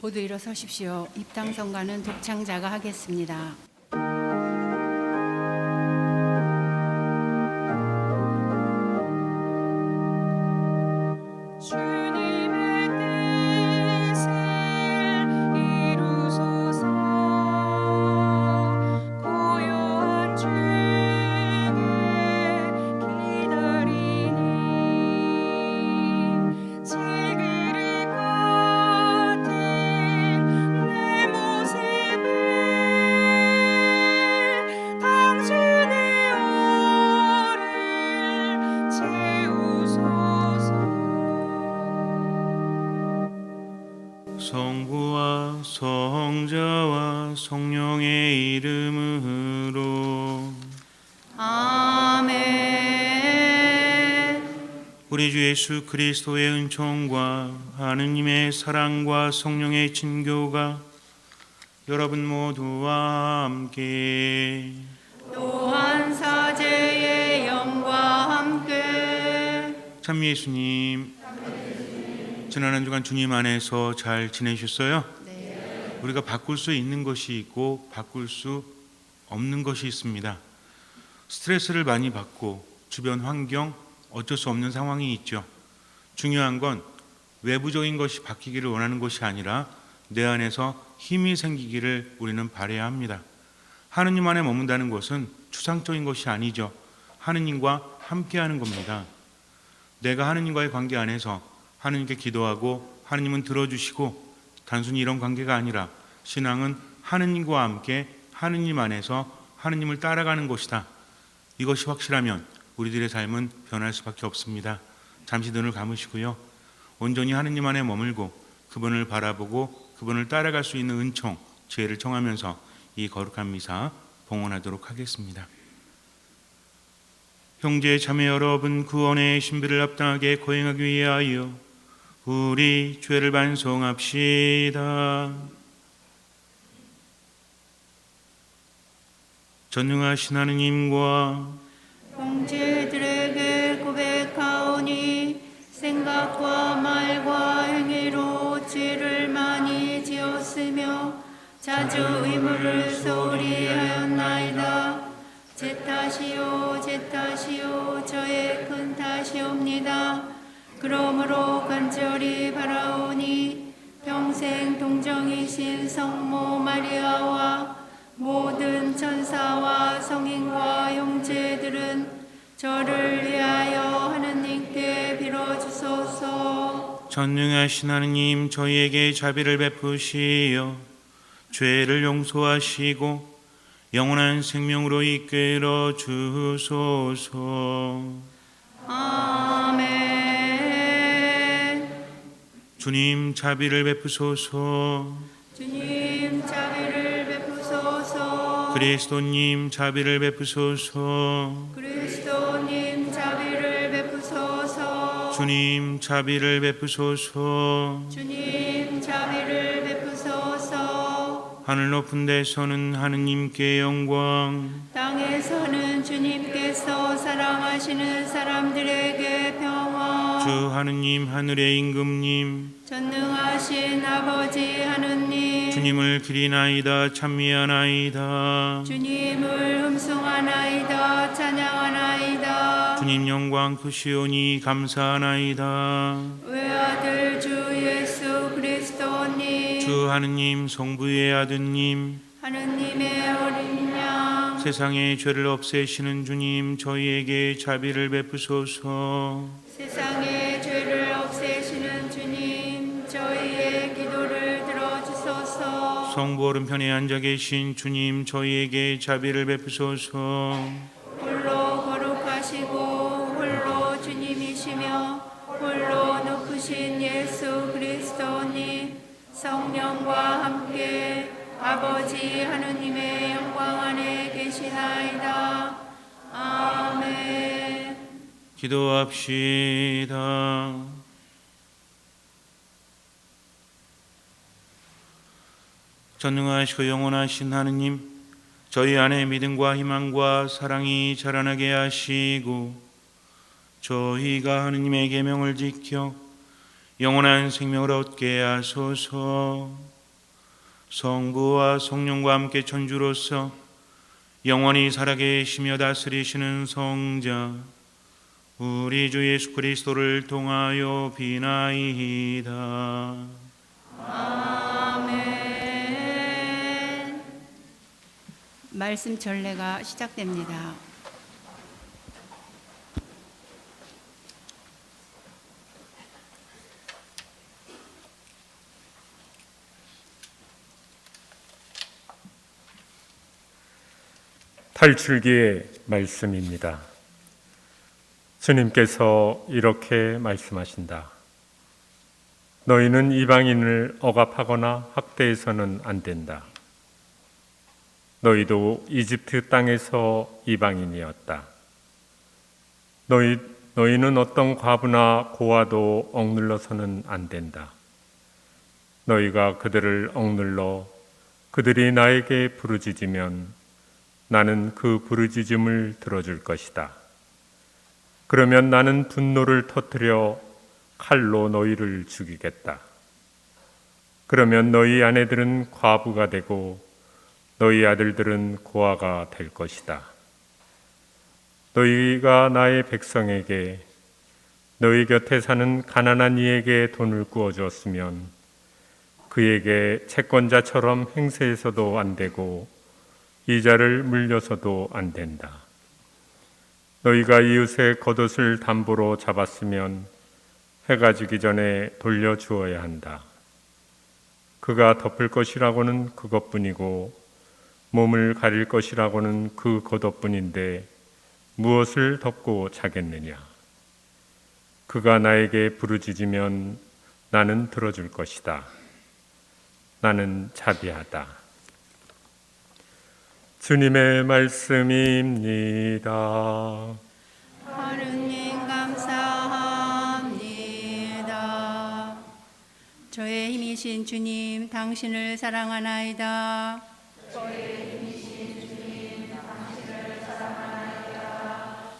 모두 일어서십시오. 입당 선가는 독창자가 하겠습니다. 성부와 성자와 성령의 이름으로 아멘. 우리 주 예수 그리스도의 은총과 하느님의 사랑과 성령의 친교가 여러분 모두와 함께 또한 사제의 영과 함께 참 예수님, 지난 한 주간 주님 안에서 잘 지내셨어요? 네. 우리가 바꿀 수 있는 것이 있고 바꿀 수 없는 것이 있습니다. 스트레스를 많이 받고 주변 환경 어쩔 수 없는 상황이 있죠. 중요한 건 외부적인 것이 바뀌기를 원하는 것이 아니라 내 안에서 힘이 생기기를 우리는 바라야 합니다. 하느님 안에 머문다는 것은 추상적인 것이 아니죠. 하느님과 함께하는 겁니다. 내가 하느님과의 관계 안에서 하느님께 기도하고 하느님은 들어주시고 단순히 이런 관계가 아니라 신앙은 하느님과 함께 하느님 안에서 하느님을 따라가는 것이다. 이것이 확실하면 우리들의 삶은 변할 수밖에 없습니다. 잠시 눈을 감으시고요. 온전히 하느님 안에 머물고 그분을 바라보고 그분을 따라갈 수 있는 은총, 지혜를 청하면서 이 거룩한 미사 봉헌하도록 하겠습니다. 형제 자매 여러분, 구원의 신비를 합당하게 거행하기 위하여 우리 죄를 반성합시다. 전능하신 하느님과 형제들에게 고백하오니 생각과 말과 행위로 죄를 많이 지었으며 자주 의무를 소홀히 하였나이다. 제 탓이요 제 탓이요 저의 큰 탓이옵니다. 그러므로 간절히 바라오니 평생 동정이신 성모 마리아와 모든 천사와 성인과 형제들은 저를 위하여 하느님께 빌어주소서. 전능하신 하느님, 저희에게 자비를 베푸시어 죄를 용서하시고 영원한 생명으로 이끌어 주소서. 아멘. 주님, 자비를 베푸소서. 주님 자비를 베푸소서. 그리스도님, 자비를 베푸소서. 그리스도님 자비를 베푸소서. 주님, 자비를 베푸소서. 주님 자비를 베푸소서. 하늘 높은 데서는 하느님께 영광, 땅에서는 주님께서 사랑하시는 사람들에게 평화. 주 하느님, 하늘의 임금님, 전능하신 아버지 하느님, 주님을 기리나이다, 찬미하나이다. 주님을 흠숭하나이다, 찬양하나이다. 주님 영광 크시오니 감사하나이다. 외아들 주 예수 그리스도님, 주 하느님, 성부의 아드님, 하느님의 어린 양, 세상의 죄를 없애시는 주님, 저희에게 자비를 베푸소서. 세상의 죄를 없애시는 주님, 저희의 기도를 들어주소서. 성부 오른편에 앉아 계신 주님, 저희에게 자비를 베푸소서. 홀로 거룩하시고 홀로 주님이시며 홀로 높으신 예수 그리스도님, 성령과 함께 아버지 하느님의 영광 안에 계시나이다. 아멘. 기도합시다. 전능하시고 영원하신 하느님, 저희 안에 믿음과 희망과 사랑이 자라나게 하시고 저희가 하느님의 계명을 지켜 영원한 생명을 얻게 하소서. 성부와 성령과 함께 천주로서 영원히 살아계시며 다스리시는 성자 우리 주 예수 그리스도를 통하여 비나이다. 아멘. 말씀 전례가 시작됩니다. 탈출기의 말씀입니다. 주님께서 이렇게 말씀하신다. 너희는 이방인을 억압하거나 학대해서는 안 된다. 너희도 이집트 땅에서 이방인이었다. 너희는 어떤 과부나 고아도 억눌러서는 안 된다. 너희가 그들을 억눌러 그들이 나에게 부르짖으면 나는 그 부르짖음을 들어줄 것이다. 그러면 나는 분노를 터뜨려 칼로 너희를 죽이겠다. 그러면 너희 아내들은 과부가 되고 너희 아들들은 고아가 될 것이다. 너희가 나의 백성에게 너희 곁에 사는 가난한 이에게 돈을 구워주었으면 그에게 채권자처럼 행세해서도 안 되고 이자를 물려서도 안 된다. 너희가 이웃의 겉옷을 담보로 잡았으면 해가 지기 전에 돌려주어야 한다. 그가 덮을 것이라고는 그것뿐이고 몸을 가릴 것이라고는 그 겉옷뿐인데 무엇을 덮고 자겠느냐? 그가 나에게 부르짖으면 나는 들어줄 것이다. 나는 자비하다. 주님의 말씀입니다. 하느님 감사합니다. 저의 힘이신 주님, 당신을 사랑하나이다.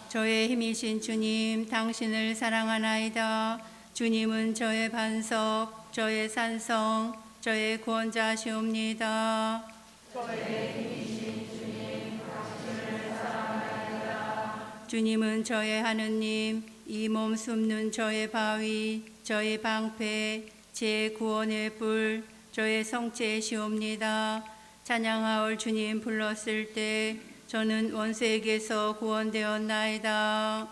저의 힘이신 주님, 당신을 사랑하나이다. 주님은 저의 반석, 저의 산성, 저의 구원자시옵니다. 주님은 저의 하느님, 이 몸 숨는 저의 바위, 저의 방패, 제 구원의 뿔, 저의 성체시옵니다. 찬양하올 주님 불렀을 때 저는 원수에게서 구원되었나이다.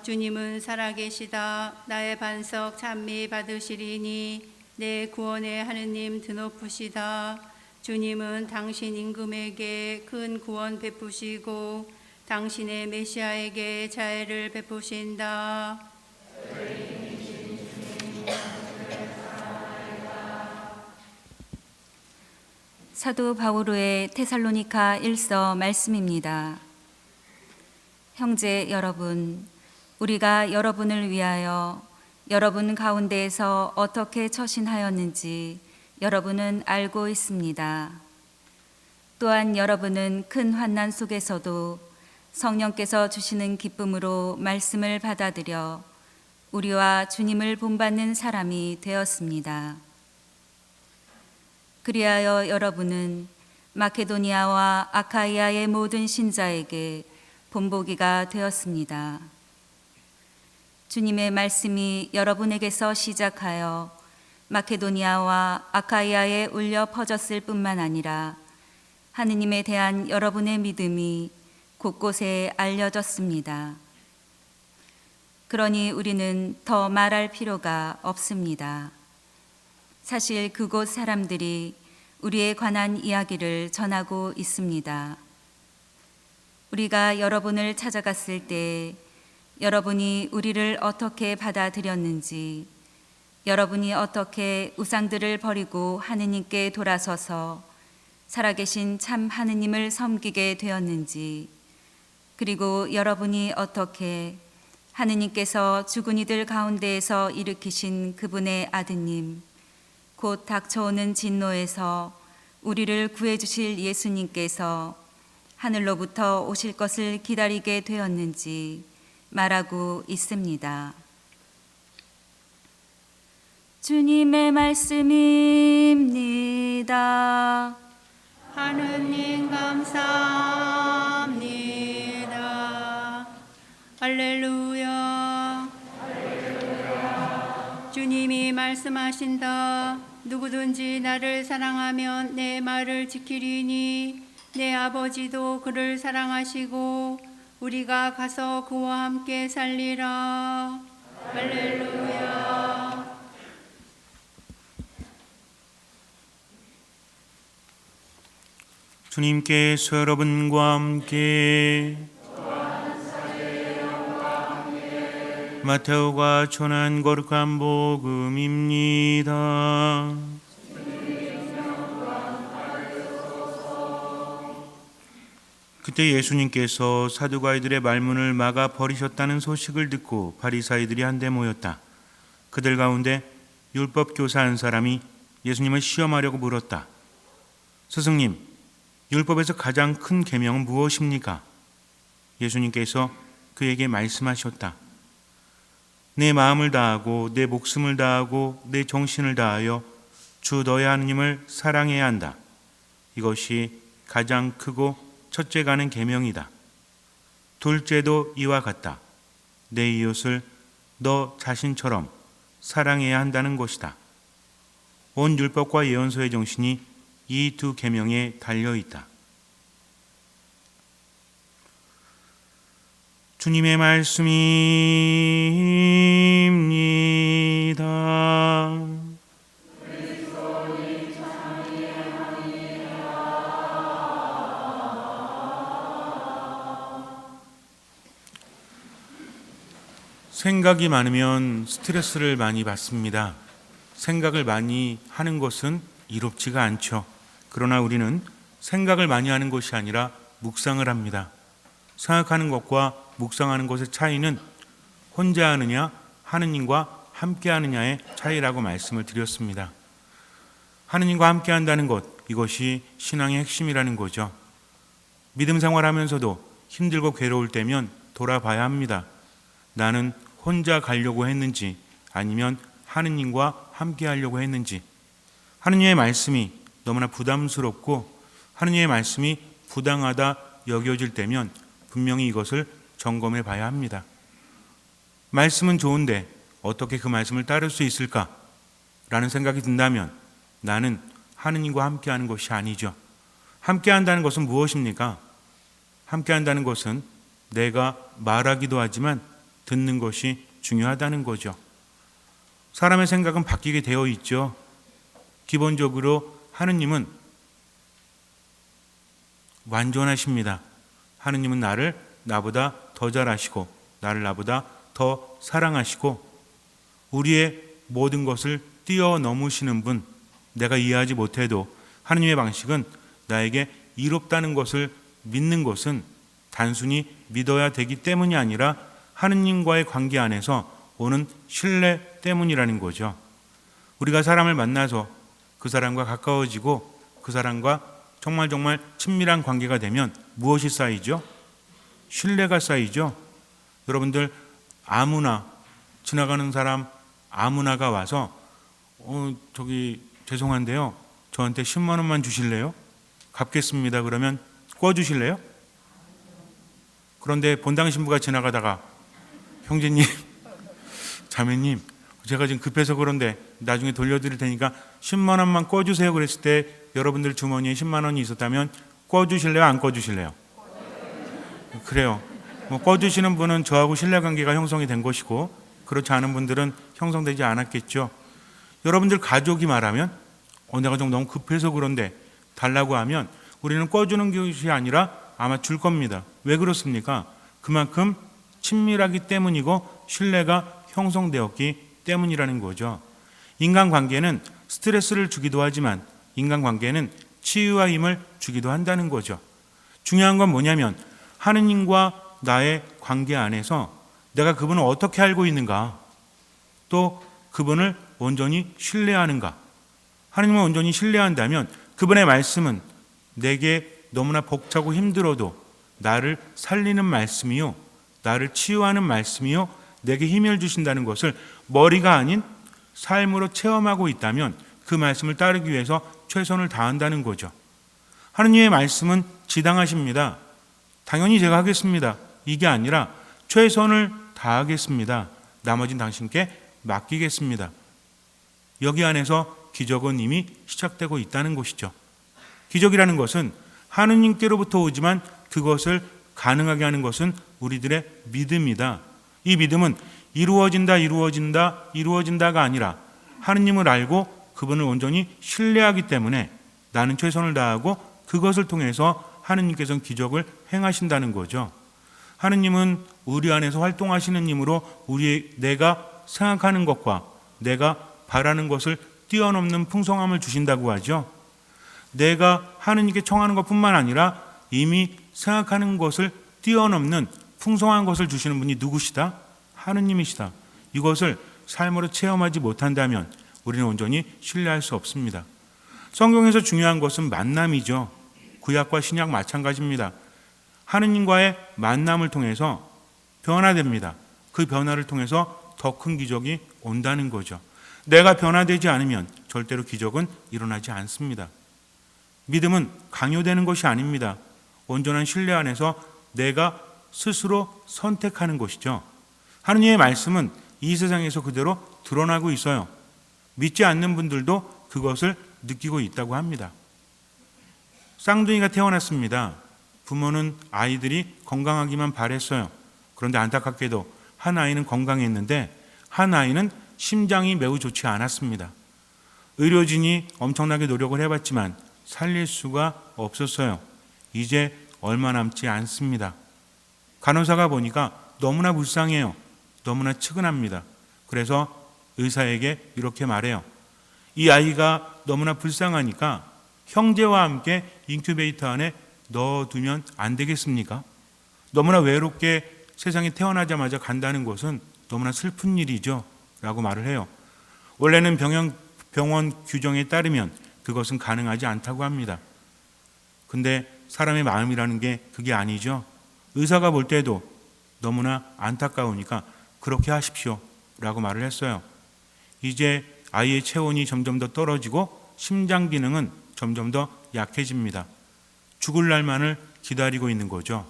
주님은 살아계시다. 나의 반석 찬미 받으시리니 내 구원의 하느님 드높으시다. 주님은 당신 임금에게 큰 구원 베푸시고 당신의 메시아에게 자애를 베푸신다. 사도 바오로의 테살로니가 1서 말씀입니다. 형제 여러분, 우리가 여러분을 위하여 여러분 가운데에서 어떻게 처신하였는지 여러분은 알고 있습니다. 또한 여러분은 큰 환난 속에서도 성령께서 주시는 기쁨으로 말씀을 받아들여 우리와 주님을 본받는 사람이 되었습니다. 그리하여 여러분은 마케도니아와 아카이아의 모든 신자에게 본보기가 되었습니다. 주님의 말씀이 여러분에게서 시작하여 마케도니아와 아카이아에 울려 퍼졌을 뿐만 아니라 하느님에 대한 여러분의 믿음이 곳곳에 알려졌습니다. 그러니 우리는 더 말할 필요가 없습니다. 사실 그곳 사람들이 우리에 관한 이야기를 전하고 있습니다. 우리가 여러분을 찾아갔을 때 여러분이 우리를 어떻게 받아들였는지, 여러분이 어떻게 우상들을 버리고 하느님께 돌아서서 살아계신 참 하느님을 섬기게 되었는지, 그리고 여러분이 어떻게 하느님께서 죽은 이들 가운데에서 일으키신 그분의 아드님, 곧 닥쳐오는 진노에서 우리를 구해주실 예수님께서 하늘로부터 오실 것을 기다리게 되었는지 말하고 있습니다. 주님의 말씀입니다. 하느님 감사합니다. 할렐루야. 주님이 말씀하신다. 누구든지 나를 사랑하면 내 말을 지키리니 내 아버지도 그를 사랑하시고 우리가 가서 그와 함께 살리라. 할렐루야. 주님께서 여러분과 함께 마테오가 전한 거룩한 복음입니다. 그때 예수님께서 사두가이들의 말문을 막아 버리셨다는 소식을 듣고 바리사이들이 한데 모였다. 그들 가운데 율법 교사 한 사람이 예수님을 시험하려고 물었다. 스승님, 율법에서 가장 큰 계명은 무엇입니까? 예수님께서 그에게 말씀하셨다. 내 마음을 다하고 내 목숨을 다하고 내 정신을 다하여 주 너의 하느님을 사랑해야 한다. 이것이 가장 크고 첫째가는 계명이다. 둘째도 이와 같다. 내 이웃을 너 자신처럼 사랑해야 한다는 것이다. 온 율법과 예언서의 정신이 이 두 계명에 달려 있다. 주님의 말씀입니다. 생각이 많으면 스트레스를 많이 받습니다. 생각을 많이 하는 것은 이롭지가 않죠. 그러나 우리는 생각을 많이 하는 것이 아니라 묵상을 합니다. 생각하는 것과 묵상하는 것의 차이는 혼자 하느냐, 하느님과 함께 하느냐의 차이라고 말씀을 드렸습니다. 하느님과 함께 한다는 것, 이것이 신앙의 핵심이라는 거죠. 믿음 생활하면서도 힘들고 괴로울 때면 돌아봐야 합니다. 나는 혼자 가려고 했는지 아니면 하느님과 함께 하려고 했는지. 하느님의 말씀이 너무나 부담스럽고 하느님의 말씀이 부당하다 여겨질 때면 분명히 이것을 점검해 봐야 합니다. 말씀은 좋은데 어떻게 그 말씀을 따를 수 있을까? 라는 생각이 든다면 나는 하느님과 함께 하는 것이 아니죠. 함께 한다는 것은 무엇입니까? 함께 한다는 것은 내가 말하기도 하지만 듣는 것이 중요하다는 거죠. 사람의 생각은 바뀌게 되어 있죠. 기본적으로 하느님은 완전하십니다. 하느님은 나를 나보다 더 잘 아시고 나를 나보다 더 사랑하시고 우리의 모든 것을 뛰어넘으시는 분, 내가 이해하지 못해도 하느님의 방식은 나에게 이롭다는 것을 믿는 것은 단순히 믿어야 되기 때문이 아니라 하느님과의 관계 안에서 오는 신뢰 때문이라는 거죠. 우리가 사람을 만나서 그 사람과 가까워지고 그 사람과 정말 친밀한 관계가 되면 무엇이 쌓이죠? 신뢰가 쌓이죠. 여러분들 아무나 지나가는 사람 아무나가 와서 저기 죄송한데요. 저한테 10만 원만 주실래요? 갚겠습니다. 그러면 꿔주실래요? 그런데 본당 신부가 지나가다가 형제님, 자매님, 제가 지금 급해서 그런데 나중에 돌려드릴 테니까 10만 원만 꿔주세요. 그랬을 때 여러분들 주머니에 10만 원이 있었다면 꿔주실래요? 안 꿔주실래요? 그래요. 꿔주시는 분은 저하고 신뢰관계가 형성이 된 것이고 그렇지 않은 분들은 형성되지 않았겠죠. 여러분들 가족이 말하면 내가 좀 너무 급해서 그런데 달라고 하면 우리는 꿔주는 것이 아니라 아마 줄 겁니다. 왜 그렇습니까? 그만큼 친밀하기 때문이고 신뢰가 형성되었기 때문이라는 거죠. 인간관계는 스트레스를 주기도 하지만 인간관계는 치유와 힘을 주기도 한다는 거죠. 중요한 건 뭐냐면 하느님과 나의 관계 안에서 내가 그분을 어떻게 알고 있는가, 또 그분을 온전히 신뢰하는가. 하느님을 온전히 신뢰한다면 그분의 말씀은 내게 너무나 벅차고 힘들어도 나를 살리는 말씀이요, 나를 치유하는 말씀이요 내게 힘을 주신다는 것을 머리가 아닌 삶으로 체험하고 있다면 그 말씀을 따르기 위해서 최선을 다한다는 거죠. 하느님의 말씀은 지당하십니다. 당연히 제가 하겠습니다. 이게 아니라 최선을 다하겠습니다. 나머진 당신께 맡기겠습니다. 여기 안에서 기적은 이미 시작되고 있다는 것이죠. 기적이라는 것은 하느님께로부터 오지만 그것을 가능하게 하는 것은 우리들의 믿음이다. 이 믿음은 이루어진다가 아니라 하느님을 알고 그분을 온전히 신뢰하기 때문에 나는 최선을 다하고 그것을 통해서 하느님께서는 기적을 행하신다는 거죠. 하느님은 우리 안에서 활동하시는 힘으로 내가 생각하는 것과 내가 바라는 것을 뛰어넘는 풍성함을 주신다고 하죠. 내가 하느님께 청하는 것뿐만 아니라 이미 생각하는 것을 뛰어넘는 풍성한 것을 주시는 분이 누구시다? 하느님이시다. 이것을 삶으로 체험하지 못한다면 우리는 온전히 신뢰할 수 없습니다. 성경에서 중요한 것은 만남이죠. 구약과 신약 마찬가지입니다. 하느님과의 만남을 통해서 변화됩니다. 그 변화를 통해서 더 큰 기적이 온다는 거죠. 내가 변화되지 않으면 절대로 기적은 일어나지 않습니다. 믿음은 강요되는 것이 아닙니다. 온전한 신뢰 안에서 내가 스스로 선택하는 것이죠. 하느님의 말씀은 이 세상에서 그대로 드러나고 있어요. 믿지 않는 분들도 그것을 느끼고 있다고 합니다. 쌍둥이가 태어났습니다. 부모는 아이들이 건강하기만 바랬어요. 그런데 안타깝게도 한 아이는 건강했는데 한 아이는 심장이 매우 좋지 않았습니다. 의료진이 엄청나게 노력을 해봤지만 살릴 수가 없었어요. 이제 얼마 남지 않습니다. 간호사가 보니까 너무나 불쌍해요. 너무나 측은합니다. 그래서 의사에게 이렇게 말해요. 이 아이가 너무나 불쌍하니까 형제와 함께 인큐베이터 안에 넣어두면 안 되겠습니까? 너무나 외롭게 세상에 태어나자마자 간다는 것은 너무나 슬픈 일이죠. 라고 말을 해요. 원래는 병원 규정에 따르면 그것은 가능하지 않다고 합니다. 근데 사람의 마음이라는 게 그게 아니죠. 의사가 볼 때도 너무나 안타까우니까 그렇게 하십시오. 라고 말을 했어요. 이제 아이의 체온이 점점 더 떨어지고 심장 기능은 점점 더 약해집니다. 죽을 날만을 기다리고 있는 거죠.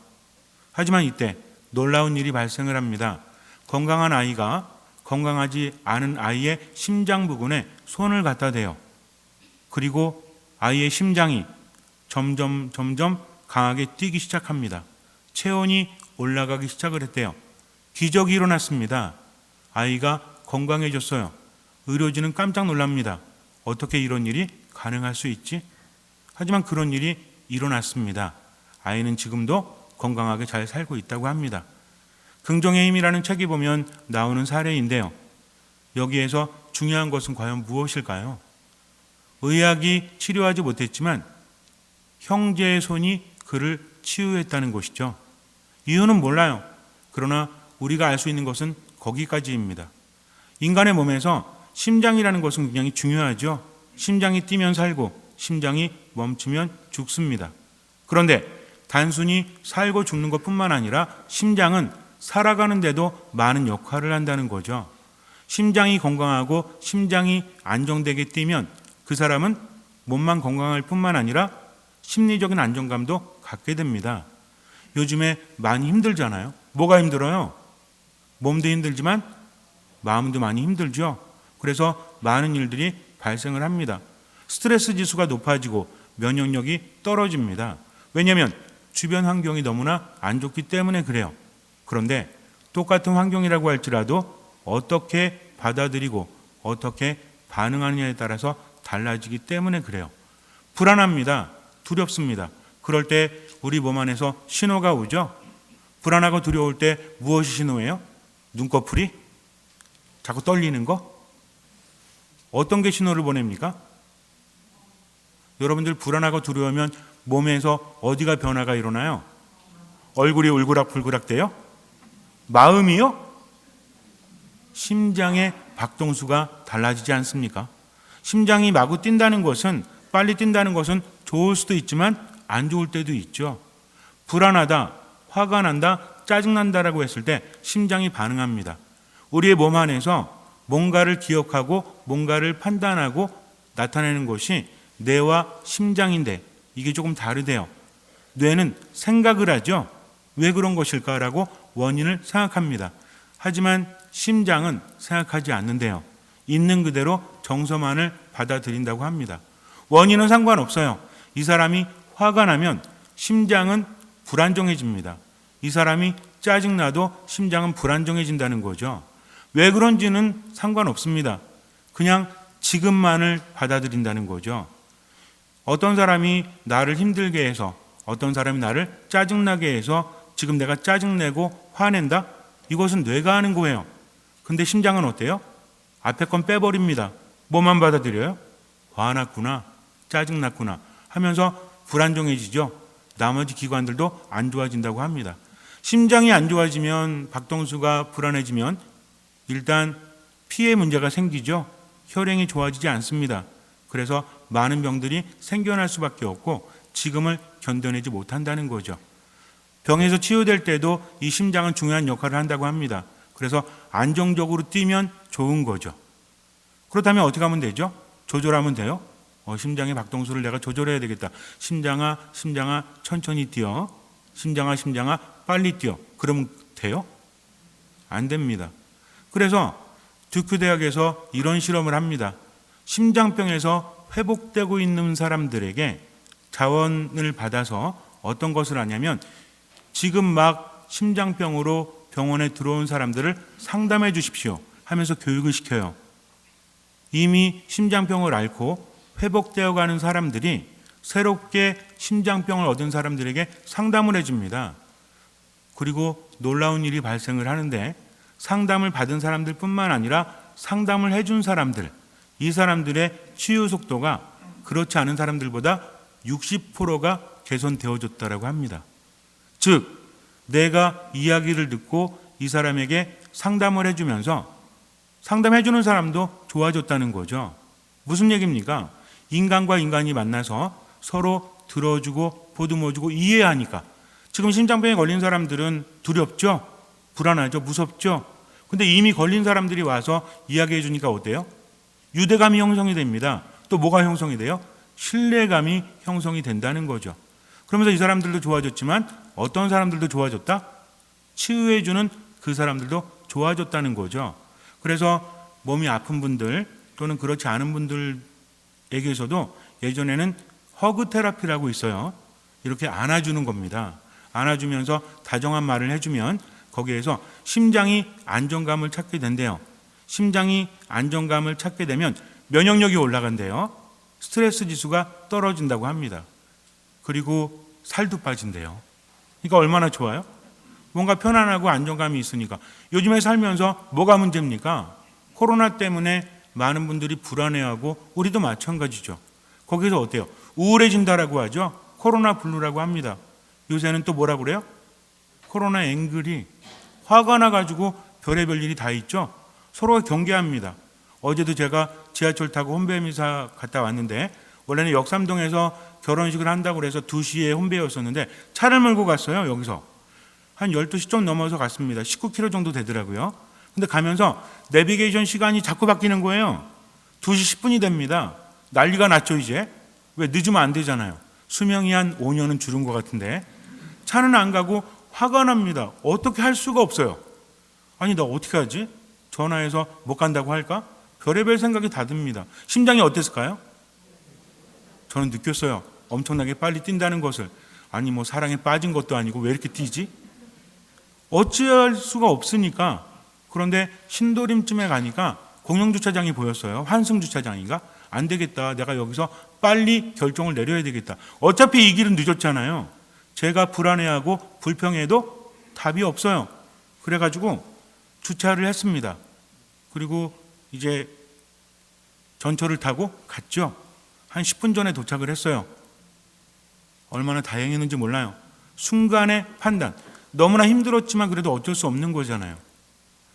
하지만 이때 놀라운 일이 발생을 합니다. 건강한 아이가 건강하지 않은 아이의 심장 부근에 손을 갖다 대요. 그리고 아이의 심장이 점점 강하게 뛰기 시작합니다. 체온이 올라가기 시작을 했대요. 기적이 일어났습니다. 아이가 건강해졌어요. 의료진은 깜짝 놀랍니다. 어떻게 이런 일이 가능할 수 있지? 하지만 그런 일이 일어났습니다. 아이는 지금도 건강하게 잘 살고 있다고 합니다. 긍정의 힘이라는 책이 보면 나오는 사례인데요. 여기에서 중요한 것은 과연 무엇일까요? 의학이 치료하지 못했지만 형제의 손이 그를 치유했다는 것이죠. 이유는 몰라요. 그러나 우리가 알 수 있는 것은 거기까지입니다. 인간의 몸에서 심장이라는 것은 굉장히 중요하죠. 심장이 뛰면 살고 심장이 멈추면 죽습니다. 그런데 단순히 살고 죽는 것뿐만 아니라 심장은 살아가는데도 많은 역할을 한다는 거죠. 심장이 건강하고 심장이 안정되게 뛰면 그 사람은 몸만 건강할 뿐만 아니라 심리적인 안정감도 갖게 됩니다. 요즘에 많이 힘들잖아요. 뭐가 힘들어요? 몸도 힘들지만 마음도 많이 힘들죠. 그래서 많은 일들이 발생을 합니다. 스트레스 지수가 높아지고 면역력이 떨어집니다. 왜냐하면 주변 환경이 너무나 안 좋기 때문에 그래요. 그런데 똑같은 환경이라고 할지라도 어떻게 받아들이고 어떻게 반응하느냐에 따라서 달라지기 때문에 그래요. 불안합니다. 두렵습니다. 그럴 때 우리 몸 안에서 신호가 오죠. 불안하고 두려울 때 무엇이 신호예요? 눈꺼풀이? 자꾸 떨리는 거? 어떤 게 신호를 보냅니까? 여러분들 불안하고 두려우면 몸에서 어디가 변화가 일어나요? 얼굴이 울그락불그락 돼요? 마음이요? 심장의 박동수가 달라지지 않습니까? 심장이 마구 뛴다는 것은, 빨리 뛴다는 것은 좋을 수도 있지만 안 좋을 때도 있죠. 불안하다, 화가 난다, 짜증난다라고 했을 때 심장이 반응합니다. 우리의 몸 안에서 뭔가를 기억하고 뭔가를 판단하고 나타내는 것이 뇌와 심장인데 이게 조금 다르대요. 뇌는 생각을 하죠. 왜 그런 것일까라고 원인을 생각합니다. 하지만 심장은 생각하지 않는데요. 있는 그대로 정서만을 받아들인다고 합니다. 원인은 상관없어요. 이 사람이 화가 나면 심장은 불안정해집니다. 이 사람이 짜증나도 심장은 불안정해진다는 거죠. 왜 그런지는 상관없습니다. 그냥 지금만을 받아들인다는 거죠. 어떤 사람이 나를 힘들게 해서, 어떤 사람이 나를 짜증나게 해서 지금 내가 짜증내고 화낸다? 이것은 뇌가 하는 거예요. 근데 심장은 어때요? 앞에 건 빼버립니다. 뭐만 받아들여요? 화났구나, 짜증났구나 하면서 불안정해지죠. 나머지 기관들도 안 좋아진다고 합니다. 심장이 안 좋아지면, 박동수가 불안해지면 일단 피에 문제가 생기죠. 혈행이 좋아지지 않습니다. 그래서 많은 병들이 생겨날 수밖에 없고 지금을 견뎌내지 못한다는 거죠. 병에서 치유될 때도 이 심장은 중요한 역할을 한다고 합니다. 그래서 안정적으로 뛰면 좋은 거죠. 그렇다면 어떻게 하면 되죠? 조절하면 돼요? 심장의 박동수를 내가 조절해야 되겠다. 심장아, 심장아, 천천히 뛰어. 심장아, 심장아, 빨리 뛰어. 그러면 돼요? 안 됩니다. 그래서 듀크 대학에서 이런 실험을 합니다. 심장병에서 회복되고 있는 사람들에게 자원을 받아서 어떤 것을 하냐면 지금 막 심장병으로 병원에 들어온 사람들을 상담해 주십시오 하면서 교육을 시켜요. 이미 심장병을 앓고 회복되어 가는 사람들이 새롭게 심장병을 얻은 사람들에게 상담을 해줍니다. 그리고 놀라운 일이 발생을 하는데 상담을 받은 사람들 뿐만 아니라 상담을 해준 사람들, 이 사람들의 치유 속도가 그렇지 않은 사람들보다 60%가 개선되어졌다고 합니다. 즉, 내가 이야기를 듣고 이 사람에게 상담을 해주면서 상담해주는 사람도 좋아졌다는 거죠. 무슨 얘기입니까? 인간과 인간이 만나서 서로 들어주고 보듬어주고 이해하니까. 지금 심장병에 걸린 사람들은 두렵죠? 불안하죠? 무섭죠? 근데 이미 걸린 사람들이 와서 이야기해 주니까 어때요? 유대감이 형성이 됩니다. 또 뭐가 형성이 돼요? 신뢰감이 형성이 된다는 거죠. 그러면서 이 사람들도 좋아졌지만 어떤 사람들도 좋아졌다? 치유해 주는 그 사람들도 좋아졌다는 거죠. 그래서 몸이 아픈 분들 또는 그렇지 않은 분들에게서도 예전에는 허그 테라피라고 있어요. 이렇게 안아주는 겁니다. 안아주면서 다정한 말을 해주면 거기에서 심장이 안정감을 찾게 된대요. 심장이 안정감을 찾게 되면 면역력이 올라간대요. 스트레스 지수가 떨어진다고 합니다. 그리고 살도 빠진대요. 그러니까 얼마나 좋아요? 뭔가 편안하고 안정감이 있으니까. 요즘에 살면서 뭐가 문제입니까? 코로나 때문에 많은 분들이 불안해하고 우리도 마찬가지죠. 거기서 어때요? 우울해진다라고 하죠. 코로나 블루라고 합니다. 요새는 또 뭐라고 그래요? 코로나 앵글이 화가 나가지고 별의별 일이 다 있죠. 서로가 경계합니다. 어제도 제가 지하철 타고 혼배미사 갔다 왔는데 원래는 역삼동에서 결혼식을 한다고 해서 2시에 혼배였었는데 차를 몰고 갔어요. 여기서 한 12시 좀 넘어서 갔습니다. 19km 정도 되더라고요. 근데 가면서 내비게이션 시간이 자꾸 바뀌는 거예요. 2시 10분이 됩니다. 난리가 났죠. 이제 왜 늦으면 안 되잖아요. 수명이 한 5년은 줄은 것 같은데 차는 안 가고 화가 납니다. 어떻게 할 수가 없어요. 아니 나 어떻게 하지? 전화해서 못 간다고 할까? 별의별 생각이 다 듭니다. 심장이 어땠을까요? 저는 느꼈어요. 엄청나게 빨리 뛴다는 것을. 아니 뭐 사랑에 빠진 것도 아니고 왜 이렇게 뛰지? 어찌할 수가 없으니까. 그런데 신도림쯤에 가니까 공영주차장이 보였어요. 환승주차장인가? 안 되겠다. 내가 여기서 빨리 결정을 내려야 되겠다. 어차피 이 길은 늦었잖아요. 제가 불안해하고 불평해도 답이 없어요. 그래가지고 주차를 했습니다. 그리고 이제 전철을 타고 갔죠. 한 10분 전에 도착을 했어요. 얼마나 다행했는지 몰라요. 순간의 판단. 너무나 힘들었지만 그래도 어쩔 수 없는 거잖아요.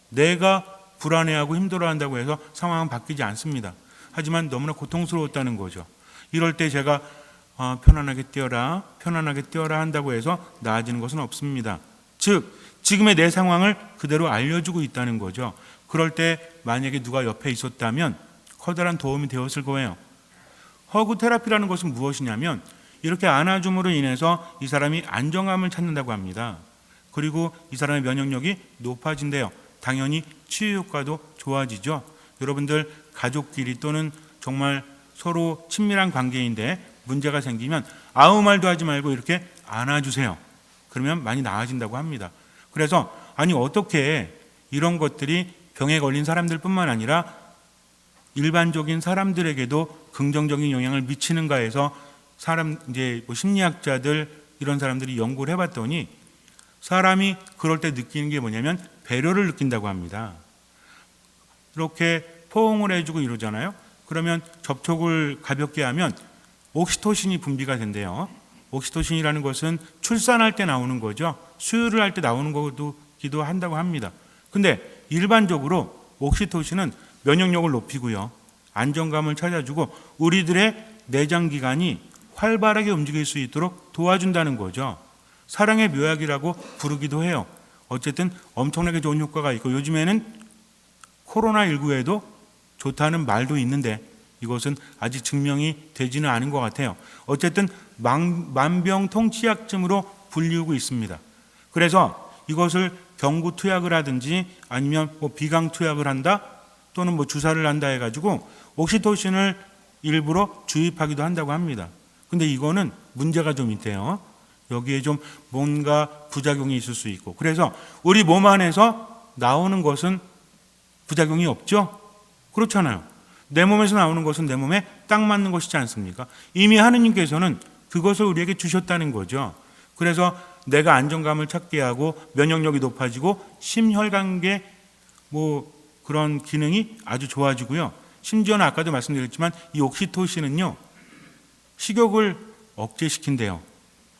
내가 불안해하고 힘들어한다고 해서 상황은 바뀌지 않습니다. 하지만 너무나 고통스러웠다는 거죠. 이럴 때 제가 편안하게 뛰어라, 편안하게 뛰어라 한다고 해서 나아지는 것은 없습니다. 즉 지금의 내 상황을 그대로 알려주고 있다는 거죠. 그럴 때 만약에 누가 옆에 있었다면 커다란 도움이 되었을 거예요. 허그 테라피라는 것은 무엇이냐면 이렇게 안아줌으로 인해서 이 사람이 안정감을 찾는다고 합니다. 그리고 이 사람의 면역력이 높아진대요. 당연히 치유 효과도 좋아지죠. 여러분들 가족끼리 또는 정말 서로 친밀한 관계인데 문제가 생기면 아무 말도 하지 말고 이렇게 안아주세요. 그러면 많이 나아진다고 합니다. 그래서 아니 어떻게 이런 것들이 병에 걸린 사람들뿐만 아니라 일반적인 사람들에게도 긍정적인 영향을 미치는가 해서 이제 심리학자들 이런 사람들이 연구를 해봤더니 사람이 그럴 때 느끼는 게 뭐냐면 배려를 느낀다고 합니다. 이렇게 포옹을 해주고 이러잖아요. 그러면 접촉을 가볍게 하면 옥시토신이 분비가 된대요. 옥시토신이라는 것은 출산할 때 나오는 거죠. 수유를 할 때 나오는 거기도 한다고 합니다. 근데 일반적으로 옥시토신은 면역력을 높이고요. 안정감을 찾아주고 우리들의 내장기관이 활발하게 움직일 수 있도록 도와준다는 거죠. 사랑의 묘약이라고 부르기도 해요. 어쨌든 엄청나게 좋은 효과가 있고 요즘에는 코로나19에도 좋다는 말도 있는데 이것은 아직 증명이 되지는 않은 것 같아요. 어쨌든 만병통치약쯤으로 불리우고 있습니다. 그래서 이것을 경구투약을 하든지 아니면 비강투약을 한다 또는 주사를 한다 해가지고 옥시토신을 일부러 주입하기도 한다고 합니다. 근데 이거는 문제가 좀 있대요. 여기에 좀 뭔가 부작용이 있을 수 있고 그래서 우리 몸 안에서 나오는 것은 부작용이 없죠? 그렇잖아요. 내 몸에서 나오는 것은 내 몸에 딱 맞는 것이지 않습니까? 이미 하느님께서는 그것을 우리에게 주셨다는 거죠. 그래서 내가 안정감을 찾게 하고 면역력이 높아지고 심혈관계 그런 기능이 아주 좋아지고요. 심지어는 아까도 말씀드렸지만 이 옥시토신은요. 식욕을 억제시킨대요.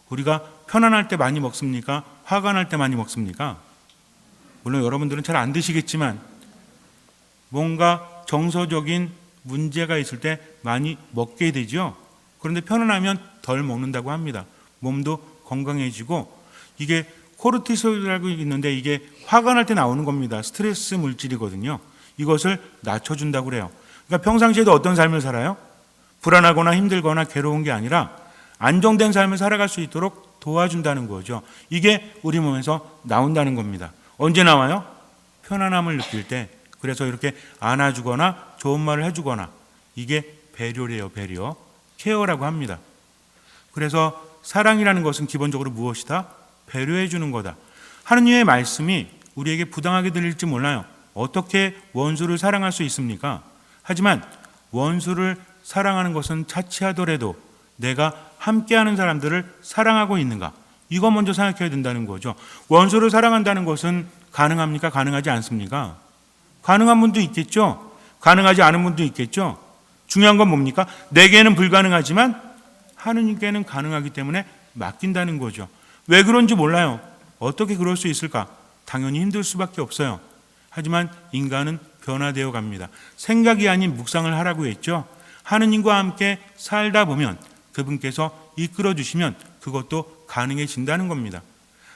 우리가 편안할 때 많이 먹습니까? 화가 날 때 많이 먹습니까? 물론 여러분들은 잘 안 드시겠지만 뭔가 정서적인 문제가 있을 때 많이 먹게 되죠. 그런데 편안하면 덜 먹는다고 합니다. 몸도 건강해지고 이게 코르티솔이라고 있는데 이게 화가 날 때 나오는 겁니다. 스트레스 물질이거든요. 이것을 낮춰준다고 그래요. 그러니까 평상시에도 어떤 삶을 살아요? 불안하거나 힘들거나 괴로운 게 아니라 안정된 삶을 살아갈 수 있도록 도와준다는 거죠. 이게 우리 몸에서 나온다는 겁니다. 언제 나와요? 편안함을 느낄 때. 그래서 이렇게 안아주거나 좋은 말을 해주거나 이게 배려래요. 배려. 케어라고 합니다. 그래서 사랑이라는 것은 기본적으로 무엇이다? 배려해 주는 거다. 하느님의 말씀이 우리에게 부당하게 들릴지 몰라요. 어떻게 원수를 사랑할 수 있습니까? 하지만 원수를 사랑하는 것은 차치하더라도 내가 함께하는 사람들을 사랑하고 있는가? 이거 먼저 생각해야 된다는 거죠. 원수를 사랑한다는 것은 가능합니까? 가능하지 않습니까? 가능한 분도 있겠죠. 가능하지 않은 분도 있겠죠. 중요한 건 뭡니까? 내게는 불가능하지만 하느님께는 가능하기 때문에 맡긴다는 거죠. 왜 그런지 몰라요. 어떻게 그럴 수 있을까? 당연히 힘들 수밖에 없어요. 하지만 인간은 변화되어 갑니다. 생각이 아닌 묵상을 하라고 했죠. 하느님과 함께 살다 보면 그분께서 이끌어 주시면 그것도 가능해진다는 겁니다.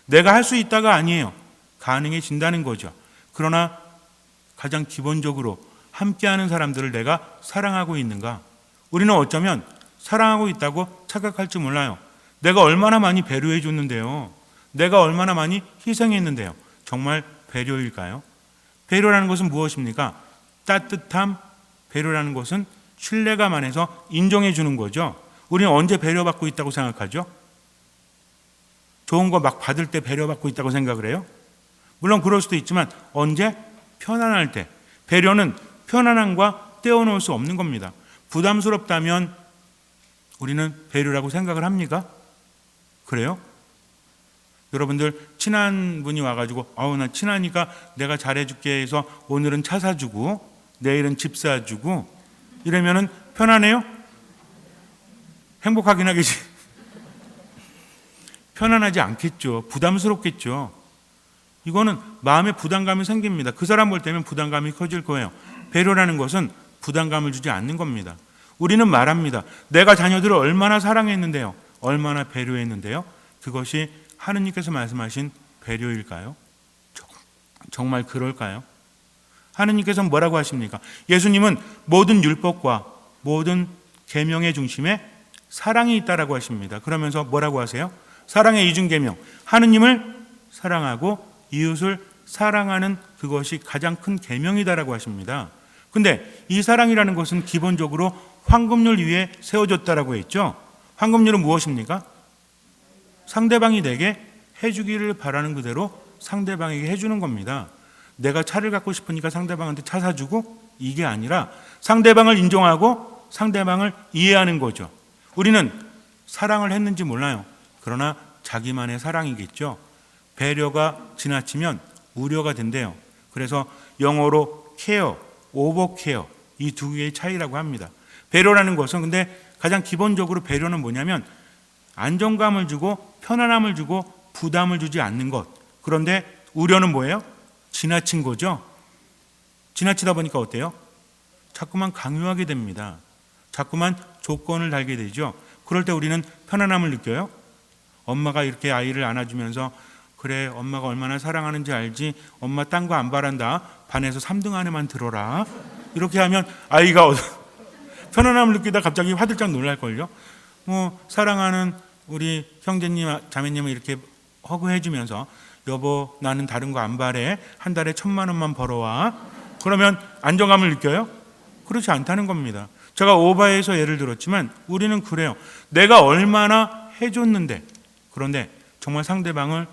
내가 할 수 있다가 아니에요. 가능해진다는 거죠. 그러나 가장 기본적으로 함께하는 사람들을 내가 사랑하고 있는가? 우리는 어쩌면 사랑하고 있다고 착각할지 몰라요. 내가 얼마나 많이 배려해 줬는데요. 내가 얼마나 많이 희생했는데요. 정말 배려일까요? 배려라는 것은 무엇입니까? 따뜻함, 배려라는 것은 신뢰감 안에서 인정해 주는 거죠. 우리는 언제 배려받고 있다고 생각하죠? 좋은 거 막 받을 때 배려받고 있다고 생각을 해요? 물론 그럴 수도 있지만 언제? 편안할 때. 배려는 편안함과 떼어놓을 수 없는 겁니다. 부담스럽다면 우리는 배려라고 생각을 합니까? 그래요? 여러분들 친한 분이 와가지고 나 친하니까 내가 잘해줄게 해서 오늘은 차 사주고 내일은 집 사주고 이러면은 편안해요? 행복하긴 하겠지. 편안하지 않겠죠. 부담스럽겠죠. 이거는 마음에 부담감이 생깁니다. 그 사람 볼 때면 부담감이 커질 거예요. 배려라는 것은 부담감을 주지 않는 겁니다. 우리는 말합니다. 내가 자녀들을 얼마나 사랑했는데요. 얼마나 배려했는데요. 그것이 하느님께서 말씀하신 배려일까요? 정말 그럴까요? 하느님께서는 뭐라고 하십니까? 예수님은 모든 율법과 모든 계명의 중심에 사랑이 있다라고 하십니다. 그러면서 뭐라고 하세요? 사랑의 이중계명, 하느님을 사랑하고 이웃을 사랑하는 그것이 가장 큰 계명이다라고 하십니다. 근데 이 사랑이라는 것은 기본적으로 황금률 위에 세워졌다라고 했죠. 황금률은 무엇입니까? 상대방이 내게 해주기를 바라는 그대로 상대방에게 해주는 겁니다. 내가 차를 갖고 싶으니까 상대방한테 차 사주고, 이게 아니라 상대방을 인정하고 상대방을 이해하는 거죠. 우리는 사랑을 했는지 몰라요. 그러나 자기만의 사랑이겠죠. 배려가 지나치면 우려가 된대요. 그래서 영어로 케어, 오버케어, 이 두 개의 차이라고 합니다. 배려라는 것은, 근데 가장 기본적으로 배려는 뭐냐면 안정감을 주고 편안함을 주고 부담을 주지 않는 것. 그런데 우려는 뭐예요? 지나친 거죠. 지나치다 보니까 어때요? 자꾸만 강요하게 됩니다. 자꾸만 조건을 달게 되죠. 그럴 때 우리는 편안함을 느껴요. 엄마가 이렇게 아이를 안아주면서, 그래, 엄마가 얼마나 사랑하는지 알지? 엄마 딴 거 안 바란다. 반에서 3등 안에만 들어라. 이렇게 하면 아이가 편안함을 느끼다 갑자기 화들짝 놀랄걸요. 사랑하는 우리 형제님, 자매님을 이렇게 허그해주면서, 여보, 나는 다른 거 안 바래. 한 달에 1,000만 원만 벌어와. 그러면 안정감을 느껴요? 그렇지 않다는 겁니다. 제가 오바해서 예를 들었지만 우리는 그래요. 내가 얼마나 해줬는데, 그런데 정말 상대방을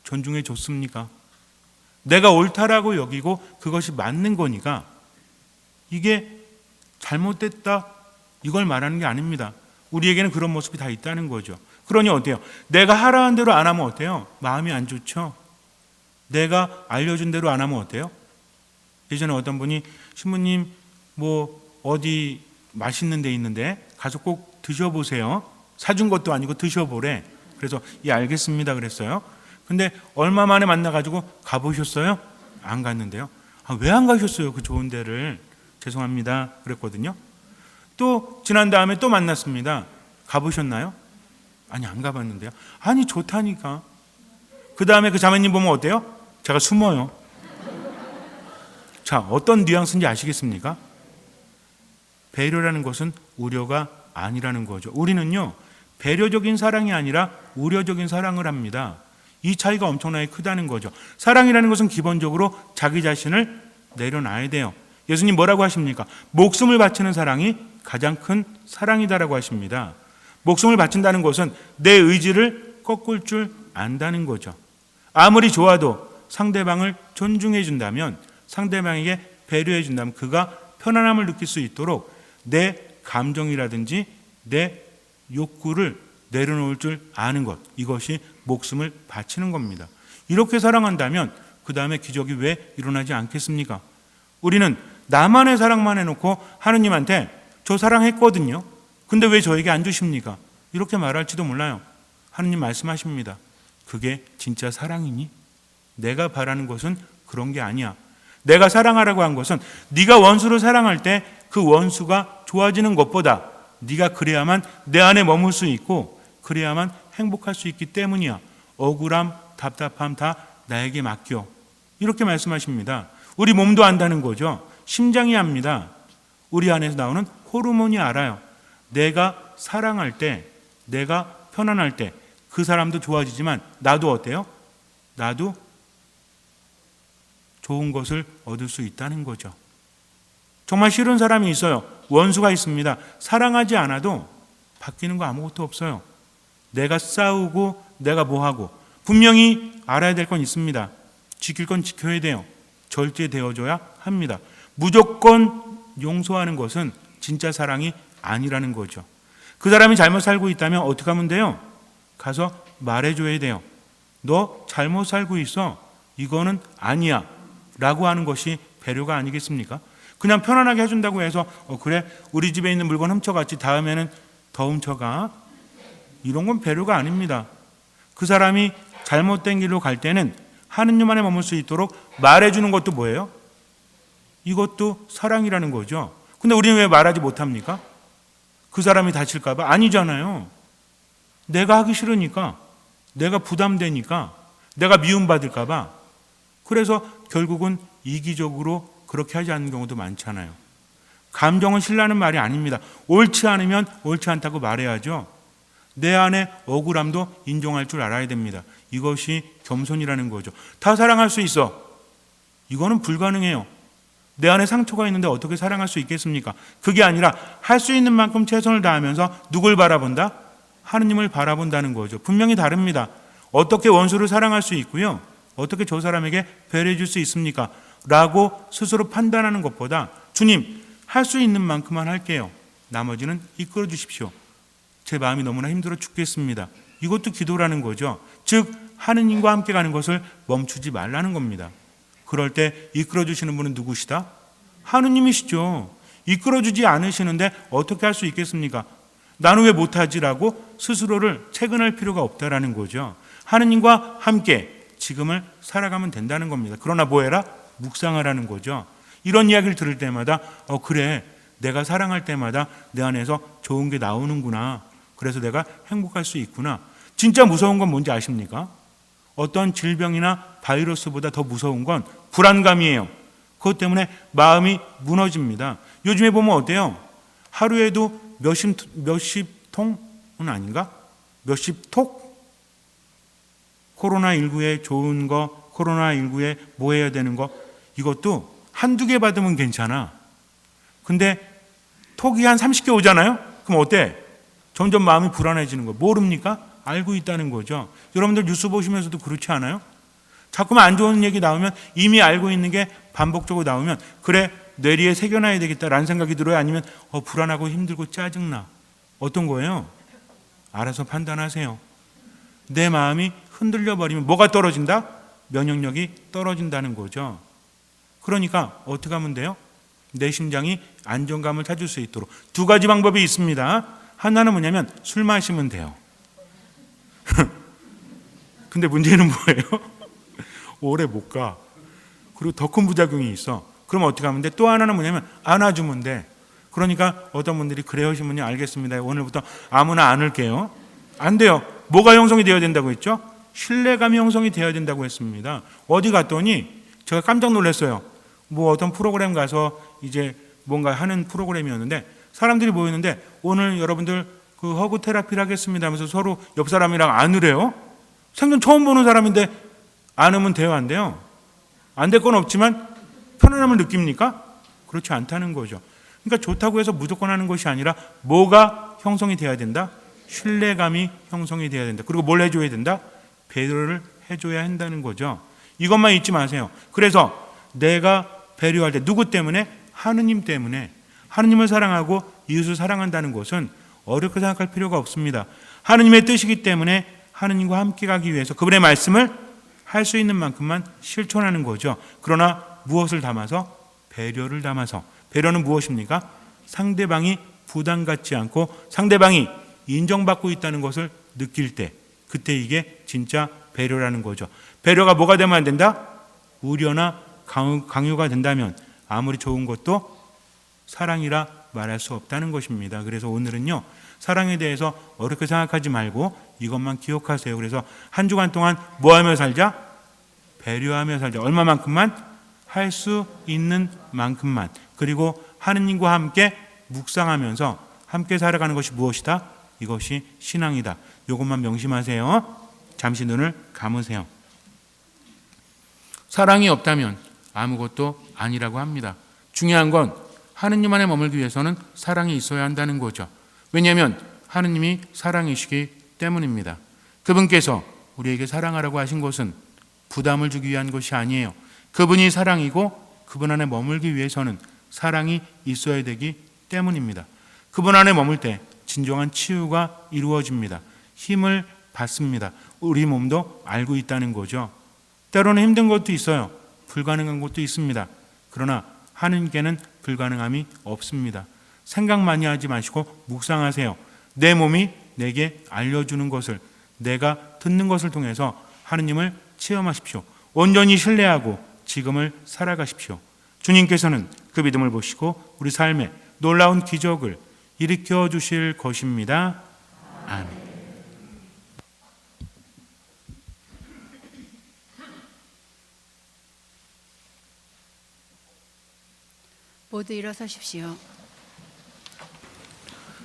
존중해 줬습니까? 내가 옳다라고 여기고 그것이 맞는 거니까 이게 잘못됐다, 이걸 말하는 게 아닙니다. 우리에게는 그런 모습이 다 있다는 거죠. 그러니 어때요? 내가 하라는 대로 안 하면 어때요? 마음이 안 좋죠. 내가 알려준 대로 안 하면 어때요? 예전에 어떤 분이, 신부님 어디 맛있는 데 있는데 가서 꼭 드셔보세요. 사준 것도 아니고 드셔보래. 그래서 알겠습니다 그랬어요. 근데 얼마 만에 만나가지고 가보셨어요? 안 갔는데요. 왜 안 가셨어요? 그 좋은 데를. 죄송합니다 그랬거든요. 또 지난 다음에 또 만났습니다. 가보셨나요? 아니, 안 가봤는데요. 아니, 좋다니까. 그 다음에 그 자매님 보면 어때요? 제가 숨어요. 자, 어떤 뉘앙스인지 아시겠습니까? 배려라는 것은 우려가 아니라는 거죠. 우리는요, 배려적인 사랑이 아니라 우려적인 사랑을 합니다. 이 차이가 엄청나게 크다는 거죠. 사랑이라는 것은 기본적으로 자기 자신을 내려놔야 돼요. 예수님 뭐라고 하십니까? 목숨을 바치는 사랑이 가장 큰 사랑이다라고 하십니다. 목숨을 바친다는 것은 내 의지를 꺾을 줄 안다는 거죠. 아무리 좋아도 상대방을 존중해 준다면, 상대방에게 배려해 준다면 그가 편안함을 느낄 수 있도록 내 감정이라든지 내 욕구를 내려놓을 줄 아는 것, 이것이 목숨을 바치는 겁니다. 이렇게 사랑한다면 그 다음에 기적이 왜 일어나지 않겠습니까? 우리는 나만의 사랑만 해놓고 하느님한테 저 사랑했거든요. 근데 왜 저에게 안 주십니까? 이렇게 말할지도 몰라요. 하느님 말씀하십니다. 그게 진짜 사랑이니? 내가 바라는 것은 그런 게 아니야. 내가 사랑하라고 한 것은 네가 원수를 사랑할 때 그 원수가 좋아지는 것보다 네가 그래야만 내 안에 머물 수 있고 그래야만 행복할 수 있기 때문이야. 억울함, 답답함 다 나에게 맡겨. 이렇게 말씀하십니다. 우리 몸도 안다는 거죠. 심장이 압니다. 우리 안에서 나오는 호르몬이 알아요. 내가 사랑할 때, 내가 편안할 때 그 사람도 좋아지지만 나도 어때요? 나도 좋은 것을 얻을 수 있다는 거죠. 정말 싫은 사람이 있어요. 원수가 있습니다. 사랑하지 않아도 바뀌는 거 아무것도 없어요. 내가 싸우고 내가 뭐하고 분명히 알아야 될 건 있습니다. 지킬 건 지켜야 돼요. 절제되어줘야 합니다. 무조건 용서하는 것은 진짜 사랑이 아니라는 거죠. 그 사람이 잘못 살고 있다면 어떻게 하면 돼요? 가서 말해줘야 돼요. 너 잘못 살고 있어. 이거는 아니야. 라고 하는 것이 배려가 아니겠습니까? 그냥 편안하게 해준다고 해서 그래, 우리 집에 있는 물건 훔쳐갔지, 다음에는 더 훔쳐가. 이런 건 배려가 아닙니다. 그 사람이 잘못된 길로 갈 때는 하느님 안에 머물 수 있도록 말해주는 것도 뭐예요? 이것도 사랑이라는 거죠. 근데 우리는 왜 말하지 못합니까? 그 사람이 다칠까 봐? 아니잖아요. 내가 하기 싫으니까, 내가 부담되니까, 내가 미움받을까 봐 그래서 결국은 이기적으로 그렇게 하지 않는 경우도 많잖아요. 감정은 신라는 말이 아닙니다. 옳지 않으면 옳지 않다고 말해야죠. 내 안에 억울함도 인정할 줄 알아야 됩니다. 이것이 겸손이라는 거죠. 다 사랑할 수 있어. 이거는 불가능해요. 내 안에 상처가 있는데 어떻게 사랑할 수 있겠습니까? 그게 아니라 할 수 있는 만큼 최선을 다하면서 누굴 바라본다? 하느님을 바라본다는 거죠. 분명히 다릅니다. 어떻게 원수를 사랑할 수 있고요, 어떻게 저 사람에게 배려해 줄 수 있습니까? 라고 스스로 판단하는 것보다 주님, 할 수 있는 만큼만 할게요. 나머지는 이끌어 주십시오. 제 마음이 너무나 힘들어 죽겠습니다. 이것도 기도라는 거죠. 즉 하느님과 함께 가는 것을 멈추지 말라는 겁니다. 그럴 때 이끌어 주시는 분은 누구시다? 하느님이시죠. 이끌어 주지 않으시는데 어떻게 할 수 있겠습니까? 나는 왜 못하지라고 스스로를 채근할 필요가 없다라는 거죠. 하느님과 함께 지금을 살아가면 된다는 겁니다. 그러나 뭐해라? 묵상하라는 거죠. 이런 이야기를 들을 때마다 그래, 내가 사랑할 때마다 내 안에서 좋은 게 나오는구나. 그래서 내가 행복할 수 있구나. 진짜 무서운 건 뭔지 아십니까? 어떤 질병이나 바이러스보다 더 무서운 건 불안감이에요. 그것 때문에 마음이 무너집니다. 요즘에 보면 어때요? 하루에도 몇십 통은 아닌가? 몇십 톡? 코로나19에 좋은 거, 코로나19에 뭐 해야 되는 거, 이것도 한두 개 받으면 괜찮아. 근데 톡이 한 30개 오잖아요? 그럼 어때? 점점 마음이 불안해지는 거. 모릅니까? 알고 있다는 거죠. 여러분들 뉴스 보시면서도 그렇지 않아요? 자꾸만 안 좋은 얘기 나오면 이미 알고 있는 게 반복적으로 나오면 그래, 뇌리에 새겨놔야 되겠다라는 생각이 들어요? 아니면 불안하고 힘들고 짜증나? 어떤 거예요? 알아서 판단하세요. 내 마음이 흔들려 버리면 뭐가 떨어진다? 면역력이 떨어진다는 거죠. 그러니까 어떻게 하면 돼요? 내 심장이 안정감을 찾을 수 있도록 두 가지 방법이 있습니다. 하나는 뭐냐면 술 마시면 돼요. 근데 문제는 뭐예요? 오래 못 가. 그리고 더 큰 부작용이 있어. 그럼 어떻게 하면 돼? 또 하나는 뭐냐면 안아주면 돼. 그러니까 어떤 분들이 그래요 하시면요, 알겠습니다. 오늘부터 아무나 안을게요. 안 돼요. 뭐가 형성이 되어야 된다고 했죠? 신뢰감이 형성이 되어야 된다고 했습니다. 어디 갔더니 제가 깜짝 놀랐어요. 뭐 어떤 프로그램 가서 이제 뭔가 하는 프로그램이었는데 사람들이 모였는데 오늘 여러분들 그 허그 테라피를 하겠습니다 하면서 서로 옆 사람이랑 안으래요. 생전 처음 보는 사람인데 안으면 돼요, 안 돼요? 안 될 건 없지만 편안함을 느낍니까? 그렇지 않다는 거죠. 그러니까 좋다고 해서 무조건 하는 것이 아니라 뭐가 형성이 돼야 된다? 신뢰감이 형성이 돼야 된다. 그리고 뭘 해줘야 된다? 배려를 해줘야 한다는 거죠. 이것만 잊지 마세요. 그래서 내가 배려할 때 누구 때문에? 하느님 때문에. 하느님을 사랑하고 이웃을 사랑한다는 것은 어렵게 생각할 필요가 없습니다. 하느님의 뜻이기 때문에 하느님과 함께 가기 위해서 그분의 말씀을 할 수 있는 만큼만 실천하는 거죠. 그러나 무엇을 담아서? 배려를 담아서. 배려는 무엇입니까? 상대방이 부담 갖지 않고 상대방이 인정받고 있다는 것을 느낄 때, 그때 이게 진짜 배려라는 거죠. 배려가 뭐가 되면 안 된다? 우려나 강요가 된다면 아무리 좋은 것도 사랑이라 말할 수 없다는 것입니다. 그래서 오늘은요, 사랑에 대해서 어렵게 생각하지 말고 이것만 기억하세요. 그래서 한 주간 동안 뭐 하며 살자? 배려하며 살자. 얼마만큼만? 할 수 있는 만큼만. 그리고 하느님과 함께 묵상하면서 함께 살아가는 것이 무엇이다? 이것이 신앙이다. 이것만 명심하세요. 잠시 눈을 감으세요. 사랑이 없다면 아무것도 아니라고 합니다. 중요한 건 하느님 안에 머물기 위해서는 사랑이 있어야 한다는 거죠. 왜냐하면 하느님이 사랑이시기 때문입니다. 그분께서 우리에게 사랑하라고 하신 것은 부담을 주기 위한 것이 아니에요. 그분이 사랑이고 그분 안에 머물기 위해서는 사랑이 있어야 되기 때문입니다. 그분 안에 머물 때 진정한 치유가 이루어집니다. 힘을 받습니다. 우리 몸도 알고 있다는 거죠. 때로는 힘든 것도 있어요. 불가능한 것도 있습니다. 그러나 하느님께는 불가능함이 없습니다. 생각 많이 하지 마시고 묵상하세요. 내 몸이 내게 알려주는 것을, 내가 듣는 것을 통해서 하느님을 체험하십시오. 온전히 신뢰하고 지금을 살아가십시오. 주님께서는 그 믿음을 보시고 우리 삶에 놀라운 기적을 일으켜 주실 것입니다. 아멘. 모두 일어서십시오.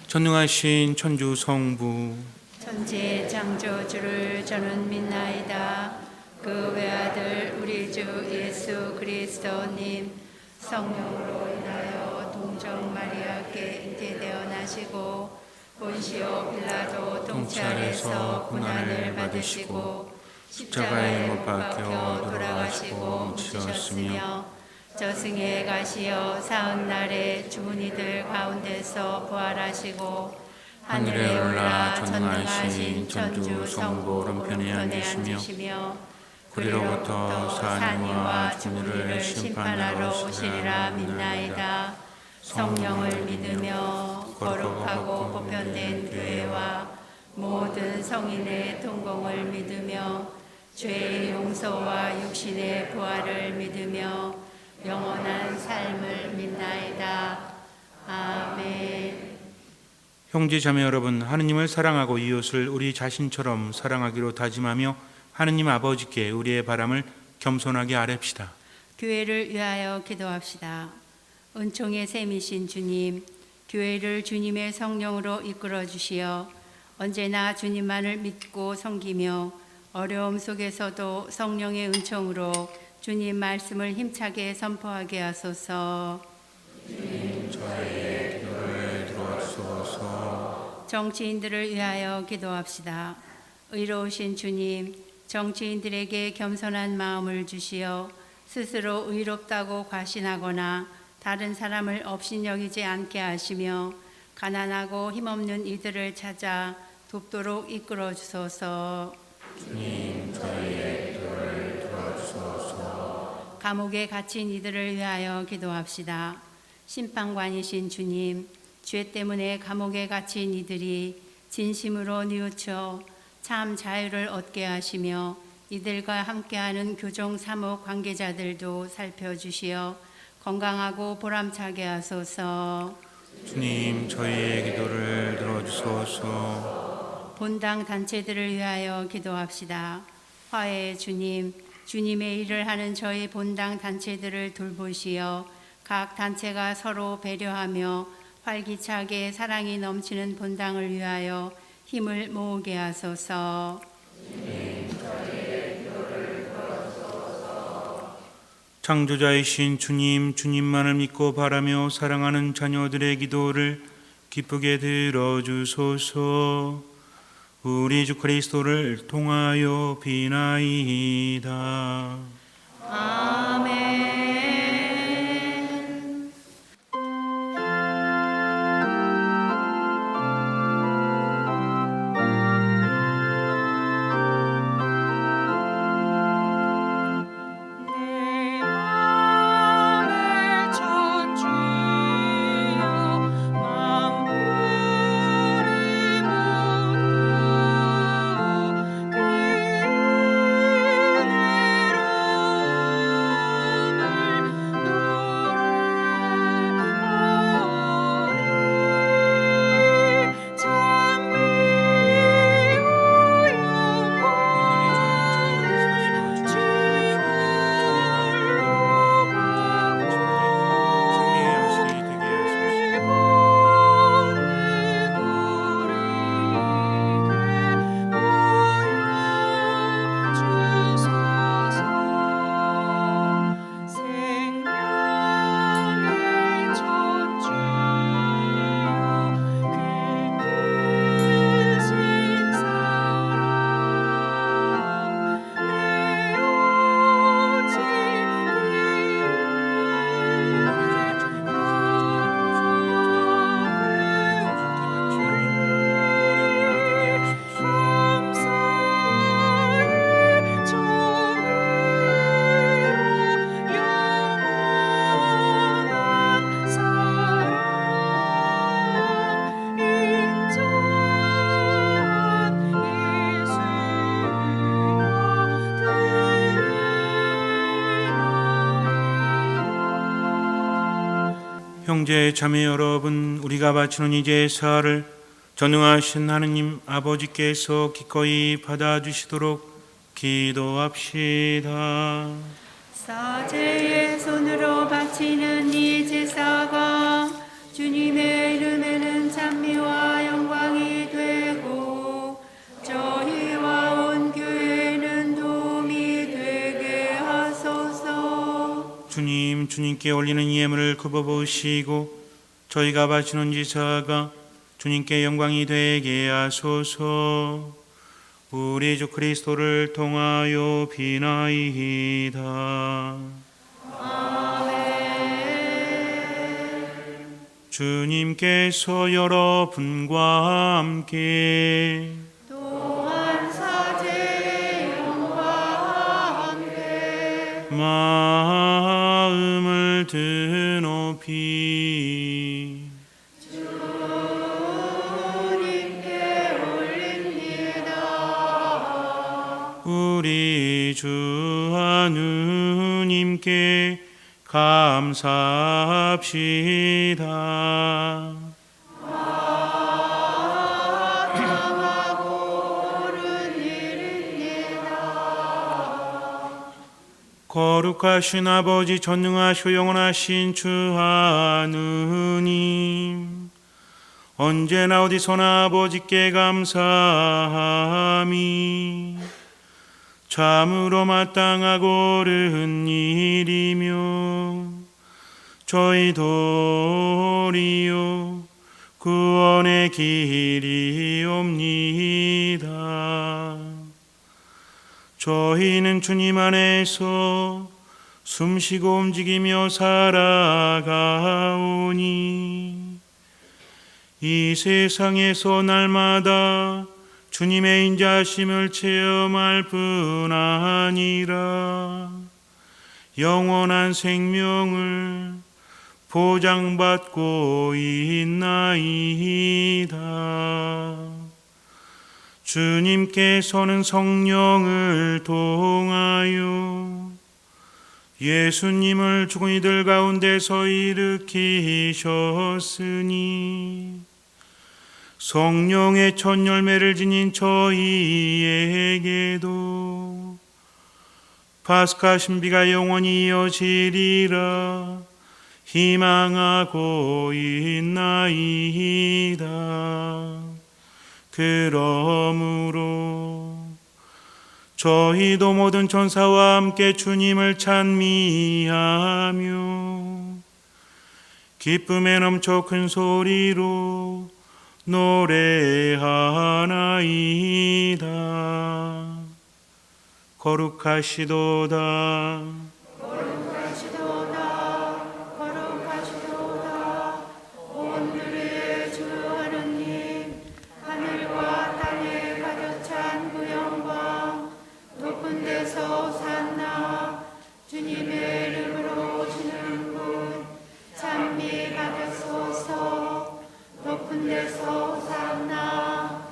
전능하신 천주 성부, 천지의 창조주를 저는 믿나이다. 그 외아들 우리 주 예수 그리스도님 성령으로 인하여 동정 마리아께 잉태되어 나시고 본시오 빌라도 통치하에서 고난을 받으시고 십자가에 못 박혀 돌아가시고 묻히셨으며 저승에 가시어 사흘날에 죽은 이들 가운데서 부활하시고 하늘에 올라 전능하신 천주 성부 오른편에 앉으시며 그리로부터 사람과 죽은 심판하러 오시리라 믿나이다. 성령을 믿으며 거룩하고 보편된 교회와 모든 성인의 동공을 믿으며 죄의 용서와 육신의 부활을 믿으며 영원한 삶을 믿나이다. 아멘. 형제 자매 여러분, 하느님을 사랑하고 이웃을 우리 자신처럼 사랑하기로 다짐하며 하느님 아버지께 우리의 바람을 겸손하게 아뢰읍시다. 교회를 위하여 기도합시다. 은총의 샘이신 주님, 교회를 주님의 성령으로 이끌어 주시어 언제나 주님만을 믿고 섬기며 어려움 속에서도 성령의 은총으로 주님 말씀을 힘차게 선포하게 하소서. 저의 기도를 들어주소서. 정치인들을 위하여 기도합시다. 의로우신 주님, 정치인들에게 겸손한 마음을 주시어 스스로 의롭다고 과신하거나 다른 사람을 업신여기지 않게 하시며 가난하고 힘없는 이들을 찾아 돕도록 이끌어 주소서. 주님, 저의 기도를 들어주소서. 감옥에 갇힌 이들을 위하여 기도합시다. 심판관이신 주님, 죄 때문에 감옥에 갇힌 이들이 진심으로 뉘우쳐 참 자유를 얻게 하시며 이들과 함께하는 교정 사목 관계자들도 살펴주시어 건강하고 보람차게 하소서. 주님, 저희의 기도를 들어주소서. 본당 단체들을 위하여 기도합시다. 화해의 주님, 주님의 일을 하는 저희 본당 단체들을 돌보시어 각 단체가 서로 배려하며 활기차게 사랑이 넘치는 본당을 위하여 힘을 모으게 하소서. 창조자이신 주님, 주님만을 믿고 바라며 사랑하는 자녀들의 기도를 기쁘게 들어주소서. 우리 주 그리스도를 통하여 비나이다. 아멘. 형제 자매 여러분, 우리가 바치는 이 제사를 전능하신 하느님 아버지께서 기꺼이 받아주시도록 기도합시다. 사제의 손으로 바치는 이 제사가 주님께 올리는 예물을 굽어보시고 저희가 바치는 제사가 주님께 영광이 되게 하소서. 우리 주 그리스도를 통하여 비나이다. 주님께서 여러분과 함께 또한 사제의 영과 함께 마음을 드높이 주님께 올립니다. 우리 주 하느님께 감사합시다. 거룩하신 아버지, 전능하시고 영원하신 주 하느님, 언제나 어디서나 아버지께 감사함이 참으로 마땅하고 옳은 일이며 저희 도리요 구원의 길이옵니다. 저희는 주님 안에서 숨쉬고 움직이며 살아가오니 이 세상에서 날마다 주님의 인자하심을 체험할 뿐 아니라 영원한 생명을 보장받고 있나이다. 주님께서는 성령을 통하여 예수님을 죽은 이들 가운데서 일으키셨으니 성령의 첫 열매를 지닌 저희에게도 파스카 신비가 영원히 이어지리라 희망하고 있나이다. 그러므로 저희도 모든 천사와 함께 주님을 찬미하며 기쁨에 넘쳐 큰 소리로 노래하나이다. 거룩하시도다. 거룩하시도다. 거룩하시도다. 오늘의 주 하느님, 하늘과 땅에 가득 찬 그 영광, 높은 데서 산나 주님의 이름으로 오시는 분 찬미 받으소서. 높은 데서 산나.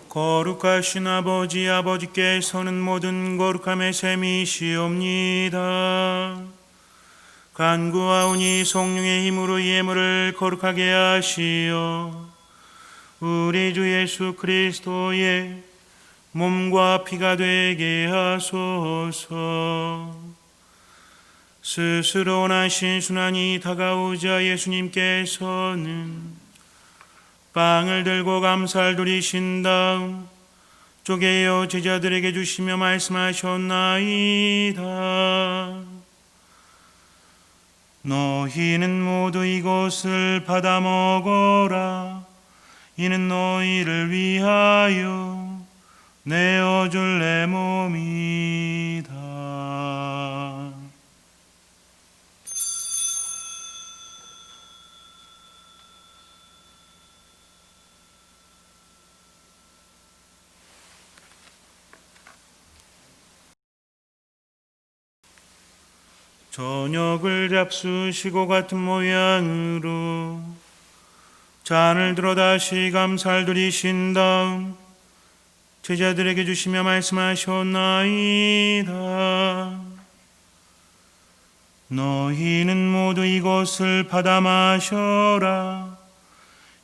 거룩하신 아버지, 아버지께서는 모든 거룩함의 셈이시옵니다. 간구하오니 성령의 힘으로 예물을 거룩하게 하시어 우리 주 예수 그리스도의 몸과 피가 되게 하소서. 스스로 원하신 순환이 다가오자 예수님께서는 빵을 들고 감사를 드리신 다음 쪼개어 제자들에게 주시며 말씀하셨나이다. 너희는 모두 이것을 받아 먹어라. 이는 너희를 위하여 내어줄 내 몸이다. 저녁을 잡수시고 같은 모양으로 잔을 들어 다시 감사를 드리신 다음 제자들에게 주시며 말씀하셨나이다. 너희는 모두 이것을 받아 마셔라.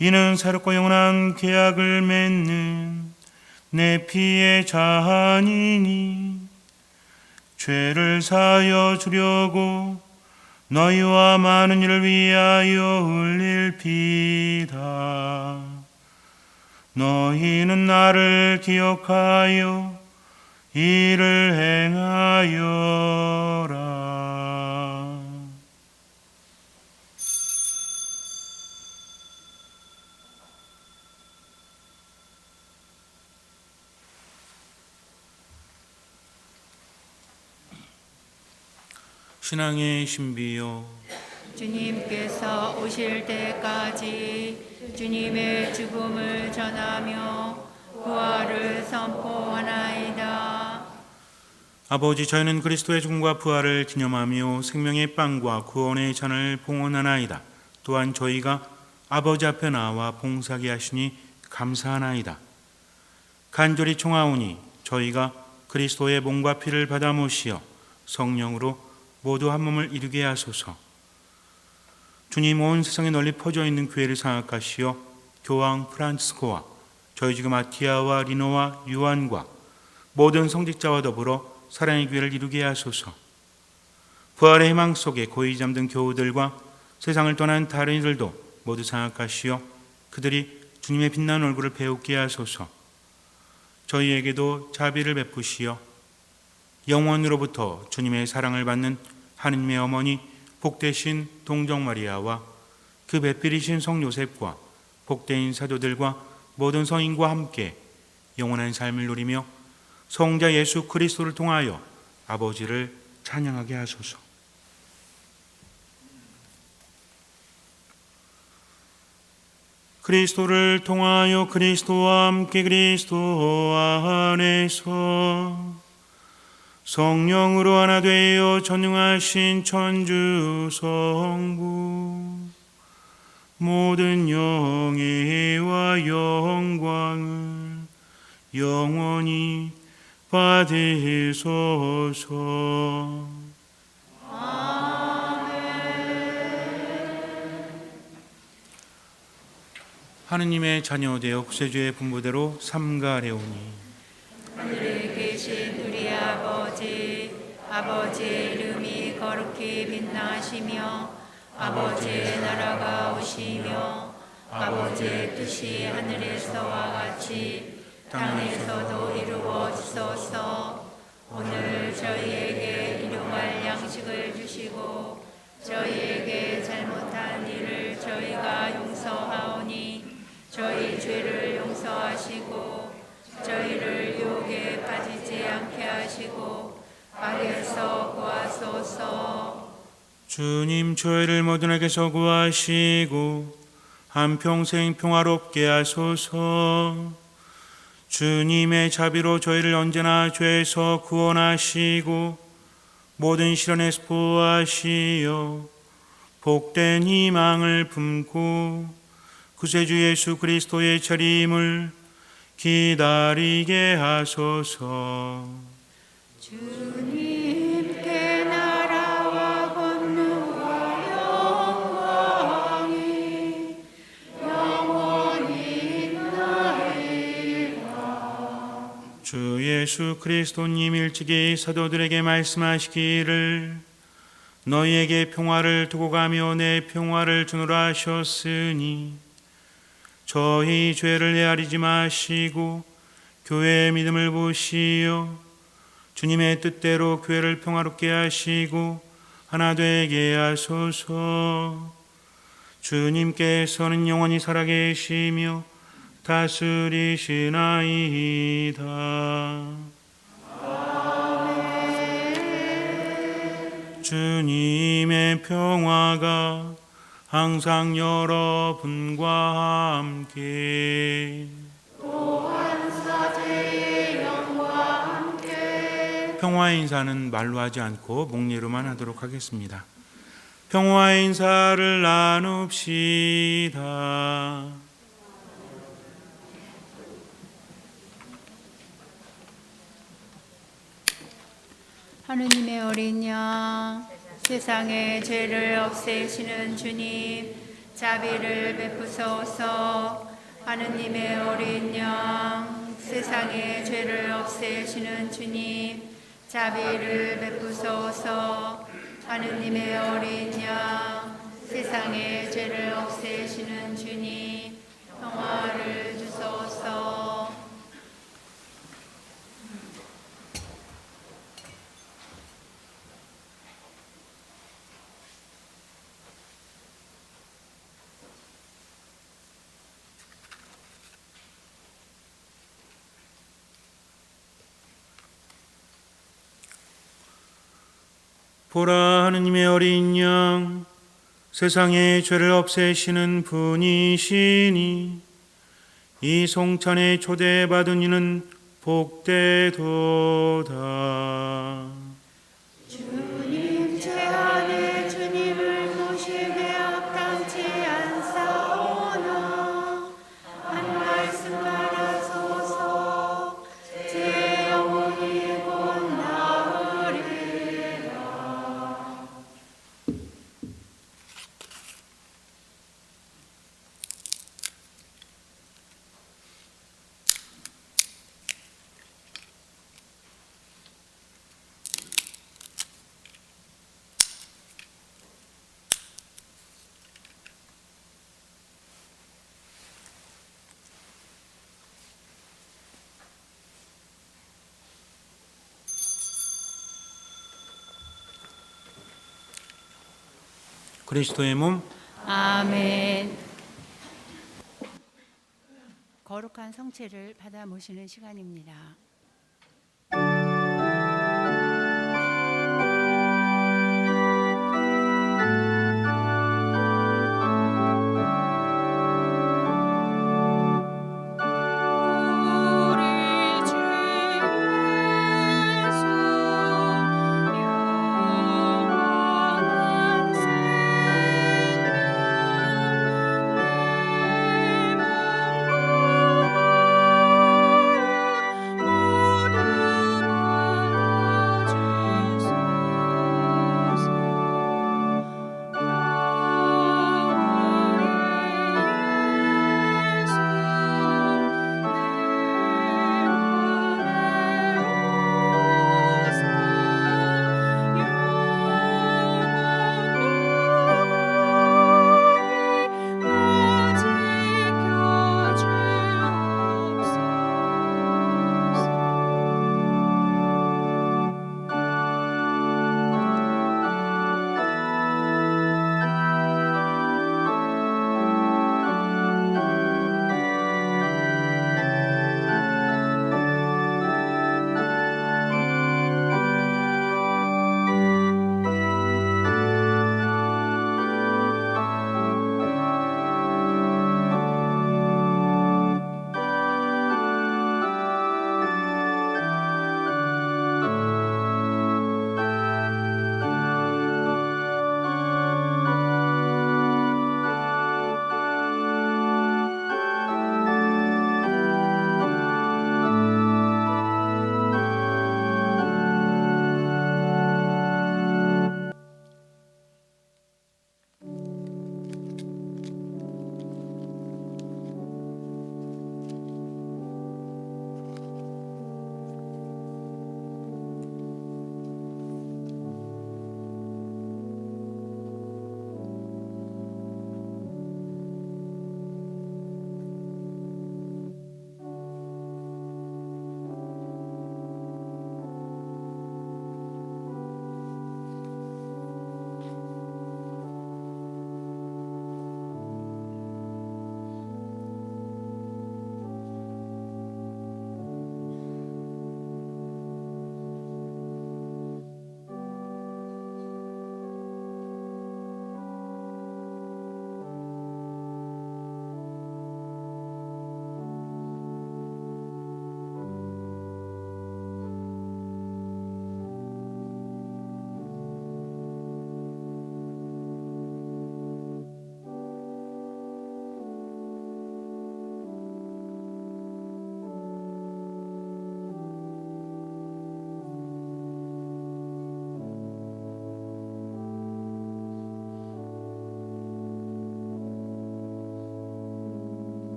이는 새롭고 영원한 계약을 맺는 내 피의 잔이니 죄를 사하여 주려고 너희와 많은 이를 위하여 흘릴 피다. 너희는 나를 기억하여 이를 행하여라. 신앙의 신비요, 주님께서 오실 때까지 주님의 죽음을 전하며 부활을 선포하나이다. 아버지, 저희는 그리스도의 죽음과 부활을 기념하며 생명의 빵과 구원의 잔을 봉헌하나이다. 또한 저희가 아버지 앞에 나와 봉사하게 하시니 감사하나이다. 간절히 청하오니 저희가 그리스도의 몸과 피를 받아 모시어 성령으로 모두 한 몸을 이루게 하소서. 주님, 온 세상에 널리 퍼져 있는 교회를 생각하시어 교황 프란치스코와 저희 지금 마티아와 리노와 유한과 모든 성직자와 더불어 사랑의 교회를 이루게 하소서. 부활의 희망 속에 고이 잠든 교우들과 세상을 떠난 다른 이들도 모두 생각하시어 그들이 주님의 빛나는 얼굴을 배우게 하소서. 저희에게도 자비를 베푸시어 영원으로부터 주님의 사랑을 받는 하느님의 어머니 복되신 동정 마리아와 그 배필이신 성 요셉과 복된 사도들과 모든 성인과 함께 영원한 삶을 누리며 성자 예수 그리스도를 통하여 아버지를 찬양하게 하소서. 그리스도를 통하여 그리스도와 함께 그리스도 안에서 성령으로 하나 되어 전능하신 천주 성부 모든 영예와 영광을 영원히 받으소서. 하느님의 자녀 되어 구세주의 분부대로 삼가래오니 하늘에 계신 우리 아버지의 이름이 거룩히 빛나시며 아버지의 나라가 오시며 아버지의 뜻이 하늘에서와 같이 땅에서도 이루어지소서. 오늘 저희에게 일용할 양식을 주시고 저희에게 잘못한 일을 저희가 용서하오니 저희 죄를 용서하시고 저희를 유혹에 빠지지 않게 하시고 악에서 구하소서. 주님, 저희를 모든 악에서 구하시고 한평생 평화롭게 하소서. 주님의 자비로 저희를 언제나 죄에서 구원하시고 모든 시련에서 보호하시어 복된 희망을 품고 구세주 예수 그리스도의 재림을 기다리게 하소서. 주님께 나라와 권능과 영광이 영원히 있나이다. 주 예수 그리스도님 일찍이 사도들에게 말씀하시기를 너희에게 평화를 두고 가며 내 평화를 주노라 하셨으니 저희 죄를 헤아리지 마시고 교회의 믿음을 보시어 주님의 뜻대로 교회를 평화롭게 하시고 하나 되게 하소서. 주님께서는 영원히 살아계시며 다스리시나이다. 주님의 평화가 항상 여러분과 함께 또한 사제의 영과 함께 평화의 인사는 말로 하지 않고 목례로만 하도록 하겠습니다. 평화의 인사를 나눕시다. 하느님의 어린 양, 세상의 죄를 없애시는 주님, 자비를 베푸소서. 하느님의 어린 양, 세상의 죄를 없애시는 주님, 자비를 베푸소서. 하느님의 어린 양, 세상의 죄를 없애시는 주님, 평화를 주소서. 보라, 하느님의 어린 양, 세상의 죄를 없애시는 분이시니 이 송찬에 초대받은 이는 복되도다. 주님, 제 안에 주님을 모시게 합당치 않사오나 한 말씀 하소서. 제 영혼이 곧 나으리라. 그리스도의 몸, 아멘. 거룩한 성체를 받아 모시는 시간입니다. 주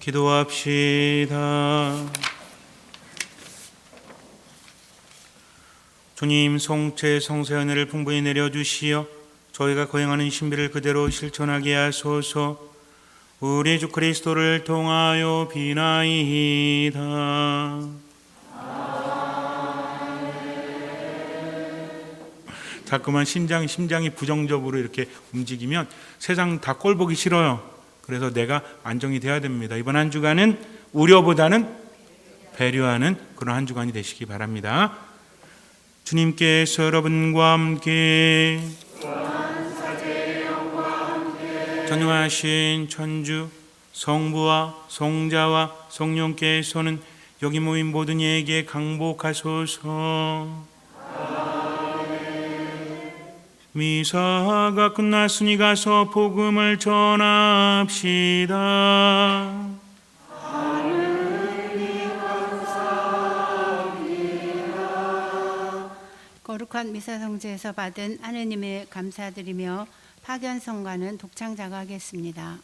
기도합시다. 주님, 송체 성세 은혜를 풍부히 내려주시어 저희가 거행하는 신비를 그대로 실천하게 하소서. 우리 주 그리스도를 통하여 비나이다. 자꾸만 심장이 부정적으로 이렇게 움직이면 세상 다 꼴 보기 싫어요. 그래서 내가 안정이 돼야 됩니다. 이번 한 주간은 우려보다는 배려하는 그런 한 주간이 되시기 바랍니다. 주님께서 여러분과 함께 전능하신 천주 성부와 성자와 성령께서는 여기 모인 모든 이에게 강복하소서. 미사가 끝났으니 가서 복음을 전합시다. 거룩한 미사성제에서 받은 하느님의 감사드리며 파견성가는 독창자가 하겠습니다.